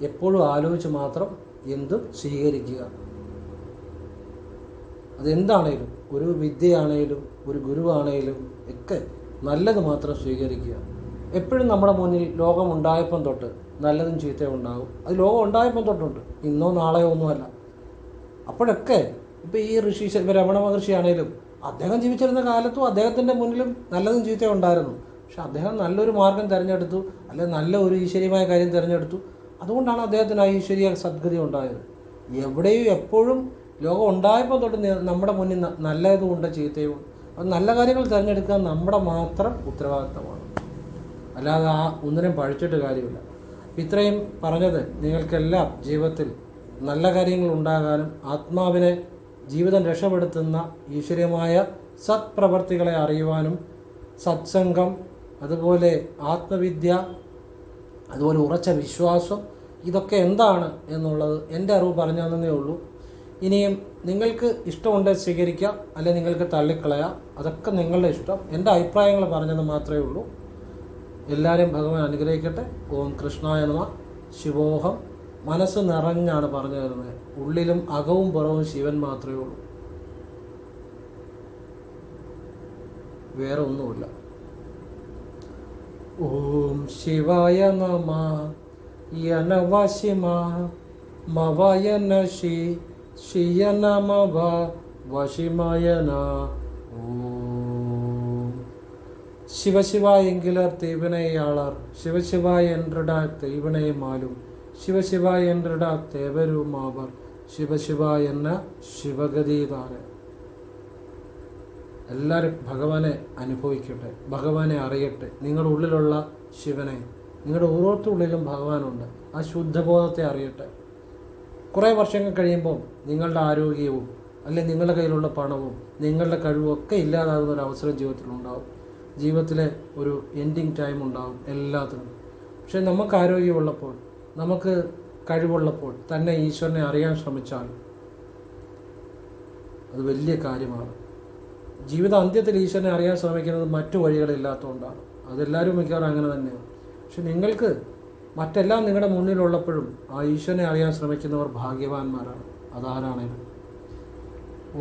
എപ്പോഴും ആലോചിച്ച് മാത്രം എന്തും സ്വീകരിക്കുക. അതെന്താണേലും, ഒരു വിദ്യയാണേലും ഒരു ഗുരുവാണേലും ഒക്കെ നല്ലത് മാത്രം സ്വീകരിക്കുക. എപ്പോഴും നമ്മുടെ മുന്നിൽ ലോകം ഉണ്ടായപ്പം തൊട്ട് നല്ലതും ചീത്തയും ഉണ്ടാകും. അത് ലോകം ഉണ്ടായപ്പം തൊട്ടുണ്ട്, ഇന്നോ നാളെയോ ഒന്നുമല്ല. അപ്പോഴൊക്കെ ഇപ്പോൾ ഈ രമണ മഹർഷിയാണേലും അദ്ദേഹം ജീവിച്ചിരുന്ന കാലത്തും അദ്ദേഹത്തിൻ്റെ മുന്നിലും നല്ലതും ചീത്തയും ഉണ്ടായിരുന്നു. പക്ഷെ അദ്ദേഹം നല്ലൊരു മാർഗം തിരഞ്ഞെടുത്തു, അല്ലെങ്കിൽ നല്ല ഒരു ഈശ്വരീയമായ കാര്യം തിരഞ്ഞെടുത്തു. അതുകൊണ്ടാണ് അദ്ദേഹത്തിന് ആ ഈശ്വരീയ സദ്ഗതി ഉണ്ടായത്. എവിടെയും എപ്പോഴും ലോകം ഉണ്ടായപ്പോൾ തൊട്ട് നമ്മുടെ മുന്നിൽ നല്ലതുകൊണ്ട് ചീത്തയും. അത് നല്ല കാര്യങ്ങൾ തിരഞ്ഞെടുക്കുക നമ്മുടെ മാത്രം ഉത്തരവാദിത്തമാണ്, അല്ലാതെ ആ ഒന്നിനും പഴിച്ചിട്ട് കാര്യമില്ല. ഇത്രയും പറഞ്ഞത് നിങ്ങൾക്കെല്ലാം ജീവിതത്തിൽ നല്ല കാര്യങ്ങൾ ഉണ്ടാകാനും ആത്മാവിനെ ജീവിതം രക്ഷപ്പെടുത്തുന്ന ഈശ്വരീയമായ സത്പ്രവർത്തികളെ അറിയുവാനും സത്സംഗം, അതുപോലെ ആത്മവിദ്യ, അതുപോലെ ഉറച്ച വിശ്വാസം, ഇതൊക്കെ എന്താണ് എന്നുള്ളത് എൻ്റെ അറിവ് പറഞ്ഞു തന്നേ ഉള്ളൂ. ഇനിയും നിങ്ങൾക്ക് ഇഷ്ടമുണ്ടെങ്കിൽ സ്വീകരിക്കാം, അല്ലെങ്കിൽ നിങ്ങൾക്ക് തള്ളിക്കളയാം. അതൊക്കെ നിങ്ങളുടെ ഇഷ്ടം. എൻ്റെ അഭിപ്രായങ്ങൾ പറഞ്ഞത് മാത്രമേ ഉള്ളൂ. എല്ലാവരും ഭഗവാൻ അനുഗ്രഹിക്കട്ടെ. ഓം കൃഷ്ണായ നമഃ. ശിവോഹം. മനസ്സ് നിറഞ്ഞാണ് പറഞ്ഞു തരുന്നത്. ഉള്ളിലും അകവും പുറവും ശിവൻ മാത്രമേ ഉള്ളൂ, വേറെ ഒന്നുമില്ല. ഓം ശിവായ നമ. യനവശിമ മവയന ശിയന മവ വശിമയന. ഓം ശിവശിവ എങ്കിലർ തീവിനയാളർ, ശിവശിവ என்றிட தெய்வனை மாலும், ശിവശിവ என்றிட தேவருமாவர், ശിവശിവ എന്ന ശിവഗതിതാണ്. എല്ലാവരും ഭഗവാനെ അനുഭവിക്കട്ടെ, ഭഗവാനെ അറിയട്ടെ. നിങ്ങളുടെ ഉള്ളിലുള്ള ശിവനെ, നിങ്ങളുടെ ഓരോരുത്തരുടെ ഉള്ളിലും ഭഗവാനുണ്ട്. ആ ശുദ്ധബോധത്തെ അറിയട്ടെ. കുറേ വർഷങ്ങൾ കഴിയുമ്പോൾ നിങ്ങളുടെ ആരോഗ്യവും അല്ലെങ്കിൽ നിങ്ങളുടെ കയ്യിലുള്ള പണവും നിങ്ങളുടെ കഴിവും ഒക്കെ ഇല്ലാതാകുന്ന ഒരു അവസരം ജീവിതത്തിലുണ്ടാവും. ജീവിതത്തിലെ ഒരു എൻഡിങ് ടൈം ഉണ്ടാകും എല്ലാത്തിനും. പക്ഷെ നമുക്ക് ആരോഗ്യമുള്ളപ്പോൾ, നമുക്ക് കഴിവുള്ളപ്പോൾ തന്നെ ഈശ്വരനെ അറിയാൻ ശ്രമിച്ചാൽ അത് വലിയ കാര്യമാണ്. ജീവിത അന്ത്യത്തിൽ ഈശ്വരനെ അറിയാൻ ശ്രമിക്കുന്നത് മറ്റു വഴികളില്ലാത്തതുകൊണ്ടാണ്. അതെല്ലാവരും മിക്കവാറും അങ്ങനെ തന്നെയാണ്. പക്ഷെ നിങ്ങൾക്ക് മറ്റെല്ലാം നിങ്ങളുടെ മുന്നിലുള്ളപ്പോഴും ആ ഈശ്വരനെ അറിയാൻ ശ്രമിക്കുന്നവർ ഭാഗ്യവാന്മാരാണ്. അതാരാണേലും.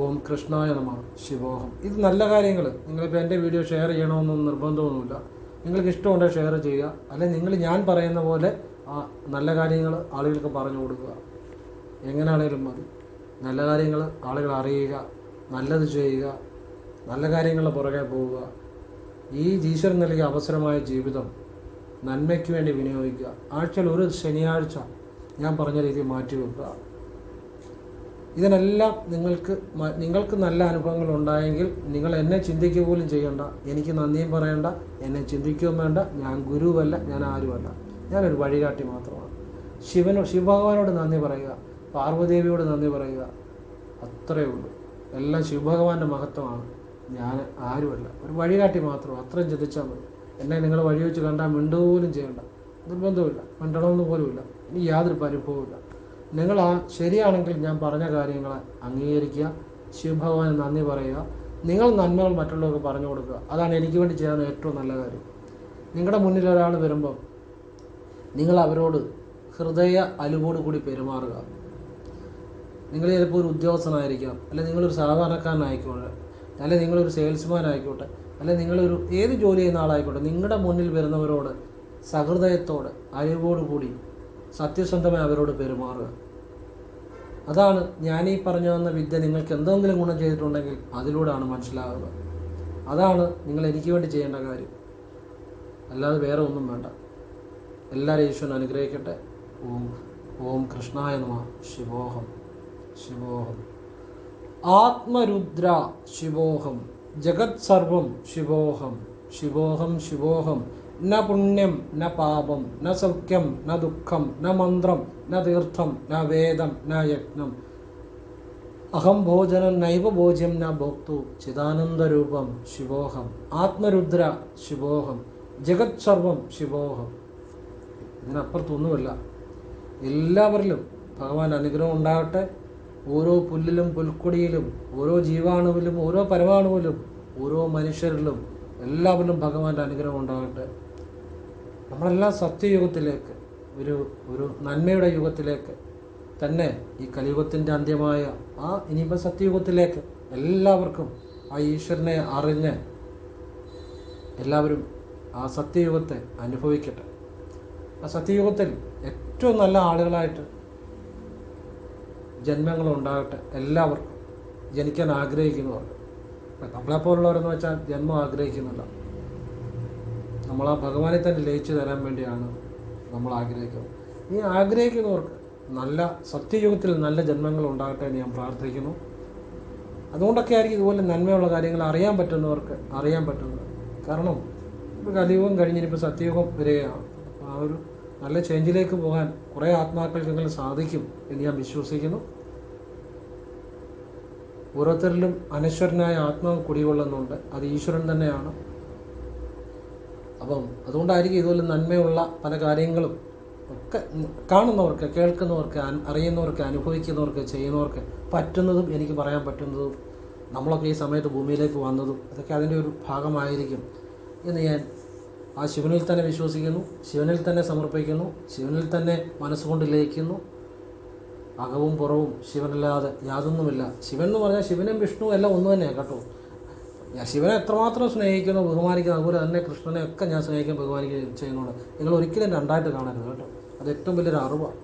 ഓം കൃഷ്ണായ നമഃ. ശിവോഹം. ഇത് നല്ല കാര്യങ്ങൾ. നിങ്ങളിപ്പോൾ എൻ്റെ വീഡിയോ ഷെയർ ചെയ്യണമെന്നൊന്നും നിർബന്ധമൊന്നുമില്ല. നിങ്ങൾക്ക് ഇഷ്ടമുണ്ടെങ്കിൽ ഷെയർ ചെയ്യുക, അല്ലെങ്കിൽ ഞാൻ പറയുന്ന പോലെ ആ നല്ല കാര്യങ്ങൾ ആളുകൾക്ക് പറഞ്ഞു കൊടുക്കുക. എങ്ങനെയാണേലും മതി. നല്ല കാര്യങ്ങൾ ആളുകൾ അറിയുക, നല്ലത് ചെയ്യുക, നല്ല കാര്യങ്ങളുടെ പുറകെ പോവുക. ഈ ഈശ്വരൻ നൽകിയ അവസരമായ ജീവിതം നന്മയ്ക്ക് വേണ്ടി വിനിയോഗിക്കുക. ആഴ്ചയിൽ ഒരു ശനിയാഴ്ച ഞാൻ പറഞ്ഞ രീതിയിൽ മാറ്റിവെക്കുക. ഇതിനെല്ലാം നിങ്ങൾക്ക് നല്ല അനുഭവങ്ങൾ ഉണ്ടായെങ്കിൽ നിങ്ങൾ എന്നെ ചിന്തിക്കുക പോലും ചെയ്യണ്ട, എനിക്ക് നന്ദിയും പറയണ്ട, എന്നെ ചിന്തിക്കുകയും വേണ്ട. ഞാൻ ഗുരുവല്ല, ഞാൻ ആരുമല്ല, ഞാനൊരു വഴികാട്ടി മാത്രമാണ്. ശിവഭഗവാനോട് നന്ദി പറയുക, പാർവ്വദേവിയോട് നന്ദി പറയുക, അത്രയേ ഉള്ളൂ. എല്ലാം ശിവഭഗവാന്റെ മഹത്വമാണ്. ഞാൻ ആരുമല്ല, ഒരു വഴികാട്ടി മാത്രമാണ്. അത്രയും ചിന്തിച്ചാൽ മതി. എന്നെ നിങ്ങൾ വഴി വെച്ച് കണ്ടാൽ മിണ്ടുപോലും ചെയ്യണ്ട, നിർബന്ധമില്ല, മിണ്ടണമെന്ന് പോലുമില്ല, ഇനി യാതൊരു പരിഭവമില്ല. നിങ്ങൾ ശരിയാണെങ്കിൽ ഞാൻ പറഞ്ഞ കാര്യങ്ങളെ അംഗീകരിക്കുക, ശിവഭഗവാന് നന്ദി പറയുക, നിങ്ങൾ നന്മകൾ മറ്റുള്ളവർക്ക് പറഞ്ഞു കൊടുക്കുക. അതാണ് എനിക്ക് വേണ്ടി ചെയ്യാൻ ഏറ്റവും നല്ല കാര്യം. നിങ്ങളുടെ മുന്നിൽ ഒരാൾ വരുമ്പം നിങ്ങൾ അവരോട് ഹൃദയ അലിവോട് കൂടി പെരുമാറുക. നിങ്ങൾ ചിലപ്പോൾ ഒരു ഉദ്യോഗസ്ഥനായിരിക്കാം, അല്ലെങ്കിൽ നിങ്ങളൊരു സാധാരണക്കാരനായിക്കോട്ടെ, അല്ലെങ്കിൽ നിങ്ങളൊരു സെയിൽസ്മാൻ ആയിക്കോട്ടെ, അല്ലെങ്കിൽ നിങ്ങളൊരു ഏത് ജോലി ചെയ്യുന്ന ആളായിക്കോട്ടെ, നിങ്ങളുടെ മുന്നിൽ വരുന്നവരോട് സഹൃദയത്തോടെ അലിവോടുകൂടി സത്യസന്ധമായി അവരോട് പെരുമാറുക. അതാണ് ഞാനീ പറഞ്ഞു തന്ന വിദ്യ നിങ്ങൾക്ക് എന്തെങ്കിലും ഗുണം ചെയ്തിട്ടുണ്ടെങ്കിൽ അതിലൂടെയാണ് മനസ്സിലാകുക. അതാണ് നിങ്ങൾ എനിക്ക് വേണ്ടി ചെയ്യേണ്ട കാര്യം, അല്ലാതെ വേറെ ഒന്നും വേണ്ട. എല്ലാവരും ഈശ്വരൻ അനുഗ്രഹിക്കട്ടെ. ഓം കൃഷ്ണായ നമഃ. ശിവോഹം. ശിവോഹം. ആത്മരുദ്ര ശിവോഹം. ജഗത് സർവം ശിവോഹം. ശിവോഹം. ശിവോഹം. ന പുണ്യം ന പാപം ന സൗഖ്യം ന ദുഃഖം ന മന്ത്രം ന തീർത്ഥം ന വേദം ന യജ്ഞം. അഹം ഭോജനം നൈവ ഭോജ്യം ന ഭോക്തു ചിദാനന്ദരൂപം ശിവോഹം. ആത്മരുദ്ര ശിവോഹം. ജഗത് സർവം ശിവോഹം. ഇതിനപ്പുറത്തൊന്നുമില്ല. എല്ലാവരിലും ഭഗവാൻ അനുഗ്രഹം ഉണ്ടാകട്ടെ. ഓരോ പുല്ലിലും പുൽക്കൊടിയിലും, ഓരോ ജീവാണുവിലും, ഓരോ പരമാണുവിലും, ഓരോ മനുഷ്യരിലും എല്ലാവരിലും ഭഗവാന്റെ അനുഗ്രഹം ഉണ്ടാകട്ടെ. നമ്മളെല്ലാം സത്യയുഗത്തിലേക്ക്, ഒരു നന്മയുടെ യുഗത്തിലേക്ക് തന്നെ, ഈ കലിയുഗത്തിൻ്റെ അന്ത്യമായ ഇനിയിപ്പോൾ സത്യയുഗത്തിലേക്ക് എല്ലാവർക്കും ആ ഈശ്വരനെ അറിഞ്ഞ് എല്ലാവരും ആ സത്യയുഗത്തെ അനുഭവിക്കട്ടെ. ആ സത്യയുഗത്തിൽ ഏറ്റവും നല്ല ആളുകളായിട്ട് ജന്മങ്ങളുണ്ടാകട്ടെ. എല്ലാവർക്കും ജനിക്കാൻ ആഗ്രഹിക്കുന്നവർക്ക്. നമ്മളെപ്പോലുള്ളവരെന്ന് വെച്ചാൽ ജന്മം ആഗ്രഹിക്കുന്നില്ല. നമ്മൾ ആ ഭഗവാനെ തന്നെ ലയിച്ചു തരാൻ വേണ്ടിയാണ് നമ്മൾ ആഗ്രഹിക്കുന്നത്. ഈ ആഗ്രഹിക്കുന്നവർക്ക് നല്ല സത്യയുഗത്തിൽ നല്ല ജന്മങ്ങൾ ഉണ്ടാകട്ടെ എന്ന് ഞാൻ പ്രാർത്ഥിക്കുന്നു. അതുകൊണ്ടൊക്കെ ആയിരിക്കും ഇതുപോലെ നന്മയുള്ള കാര്യങ്ങൾ അറിയാൻ പറ്റുന്നവർക്ക് അറിയാൻ പറ്റുന്നത്. കാരണം ഇപ്പോൾ കലിയുഗം കഴിഞ്ഞിപ്പോൾ സത്യയുഗം വരികയാണ്. അപ്പോൾ ആ ഒരു നല്ല ചേഞ്ചിലേക്ക് പോകാൻ കുറേ ആത്മാക്കൾക്കെങ്കിലും സാധിക്കും എന്ന് ഞാൻ വിശ്വസിക്കുന്നു. ഓരോരുത്തരിലും അനശ്വരനായ ആത്മാവ് കുടികൊള്ളുന്നുണ്ട്. അത് ഈശ്വരൻ തന്നെയാണ്. അപ്പം അതുകൊണ്ടായിരിക്കും ഇതുപോലെ നന്മയുള്ള പല കാര്യങ്ങളും ഒക്കെ കാണുന്നവർക്ക്, കേൾക്കുന്നവർക്ക്, അറിയുന്നവർക്ക്, അനുഭവിക്കുന്നവർക്ക്, ചെയ്യുന്നവർക്ക് പറ്റുന്നതും എനിക്ക് പറയാൻ പറ്റുന്നതും നമ്മളൊക്കെ ഈ സമയത്ത് ഭൂമിയിലേക്ക് വന്നതും അതൊക്കെ അതിൻ്റെ ഒരു ഭാഗമായിരിക്കും എന്ന് ഞാൻ ആ ശിവനിൽ തന്നെ വിശ്വസിക്കുന്നു, ശിവനിൽ തന്നെ സമർപ്പിക്കുന്നു, ശിവനിൽ തന്നെ മനസ്സുകൊണ്ട് ലയിക്കുന്നു. അകവും പുറവും ശിവനല്ലാതെ യാതൊന്നുമില്ല. ശിവൻ എന്ന് പറഞ്ഞാൽ ശിവനും വിഷ്ണുവും എല്ലാം ഒന്ന് തന്നെയാണ് കേട്ടോ. ഞാൻ ശിവനെ എത്രമാത്രം സ്നേഹിക്കുന്നു, ബഹുമാനിക്കുന്നു, അതുപോലെ തന്നെ കൃഷ്ണനെ ഒക്കെ ഞാൻ സ്നേഹിക്കാൻ ബഹുമാനിക്കുകയും ചെയ്യുന്നുണ്ട്. നിങ്ങൾ ഒരിക്കലും രണ്ടായിട്ട് കാണരുത് കേട്ടോ. അത് ഏറ്റവും വലിയൊരു അറിവാണ്.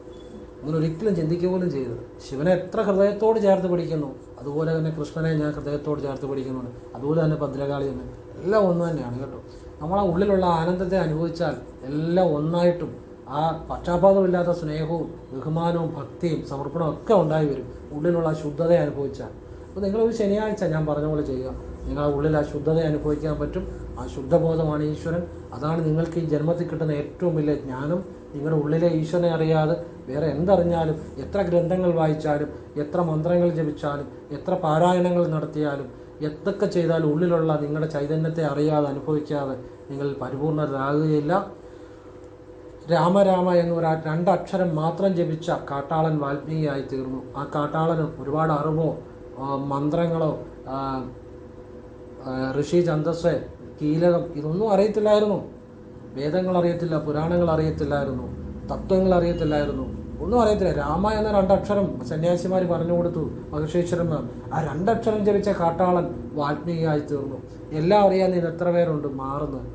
അങ്ങനെ ഒരിക്കലും ചിന്തിക്കുക പോലും ചെയ്തത്. ശിവനെ എത്ര ഹൃദയത്തോട് ചേർത്ത് പിടിക്കുന്നു, അതുപോലെ തന്നെ കൃഷ്ണനെ ഞാൻ ഹൃദയത്തോട് ചേർത്ത് പിടിക്കുന്നുണ്ട്. അതുപോലെ തന്നെ ഭദ്രകാളി തന്നെ എല്ലാം ഒന്ന് തന്നെയാണ് കേട്ടോ. നമ്മളാ ഉള്ളിലുള്ള ആനന്ദത്തെ അനുഭവിച്ചാൽ എല്ലാം ഒന്നായിട്ടും ആ പക്ഷാപാതമില്ലാത്ത സ്നേഹവും ബഹുമാനവും ഭക്തിയും സമർപ്പണവും ഒക്കെ ഉണ്ടായി വരും ഉള്ളിലുള്ള ആ ശുദ്ധതയെ അനുഭവിച്ചാൽ. അപ്പോൾ നിങ്ങളൊരു ശനിയാഴ്ച ഞാൻ പറഞ്ഞ പോലെ ചെയ്യുക. നിങ്ങളുടെ ഉള്ളിൽ ആ ശുദ്ധതയെ അനുഭവിക്കാൻ പറ്റും. ആ ശുദ്ധബോധമാണ് ഈശ്വരൻ. അതാണ് നിങ്ങൾക്ക് ഈ ജന്മത്തിൽ കിട്ടുന്ന ഏറ്റവും വലിയ ജ്ഞാനം. നിങ്ങളുടെ ഉള്ളിലെ ഈശ്വരനെ അറിയാതെ വേറെ എന്തറിഞ്ഞാലും, എത്ര ഗ്രന്ഥങ്ങൾ വായിച്ചാലും, എത്ര മന്ത്രങ്ങൾ ജപിച്ചാലും, എത്ര പാരായണങ്ങൾ നടത്തിയാലും, എന്തൊക്കെ ചെയ്താലും ഉള്ളിലുള്ള നിങ്ങളുടെ ചൈതന്യത്തെ അറിയാതെ അനുഭവിക്കാതെ നിങ്ങൾ പരിപൂർണരാകുകയില്ല. രാമരാമ എന്നൊരു രണ്ടക്ഷരം മാത്രം ജപിച്ച കാട്ടാളൻ വാൽമീകിയായി തീർന്നു. ആ കാട്ടാളന് ഒരുപാട് അറിവോ മന്ത്രങ്ങളോ ഋഷി ഛന്ദസ് കീലകം ഇതൊന്നും അറിയത്തില്ലായിരുന്നു. വേദങ്ങൾ അറിയത്തില്ല, പുരാണങ്ങൾ അറിയത്തില്ലായിരുന്നു, തത്വങ്ങൾ അറിയത്തില്ലായിരുന്നു, ഒന്നും അറിയത്തില്ല. രാമ എന്ന രണ്ടക്ഷരം സന്യാസിമാർ പറഞ്ഞു കൊടുത്തു, മഹർഷീശ്വരന്മാർ. ആ രണ്ടക്ഷരം ജപിച്ച കാട്ടാളൻ വാൽമീകിയായി തീർന്നു. എല്ലാം അറിയാൻ ഇത് എത്ര പേരുണ്ട് മാറുന്നത്?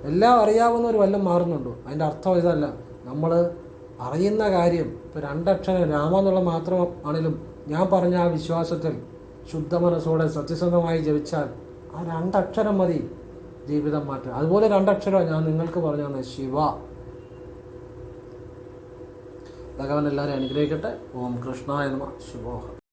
എല്ലാം അറിയാവുന്നവർ വല്ലതും മാറുന്നുണ്ടോ? അതിൻ്റെ അർത്ഥം ഇതല്ല. നമ്മൾ അറിയുന്ന കാര്യം ഇപ്പോൾ രണ്ടക്ഷരം രാമ എന്നുള്ള മാത്രം ആണെങ്കിലും ഞാൻ പറഞ്ഞ ആ വിശ്വാസത്തിൽ ശുദ്ധ മനസ്സോടെ സത്യസന്ധമായി ജപിച്ചാൽ ആ രണ്ടക്ഷരം മതി ജീവിതം മാറ്റാൻ. അതുപോലെ രണ്ടക്ഷരം ഞാൻ നിങ്ങൾക്ക് പറഞ്ഞു തന്നെ ശിവ. ഭഗവാൻ എല്ലാവരെയും അനുഗ്രഹിക്കട്ടെ. ഓം കൃഷ്ണായ നമഃ. ശിവോഹം.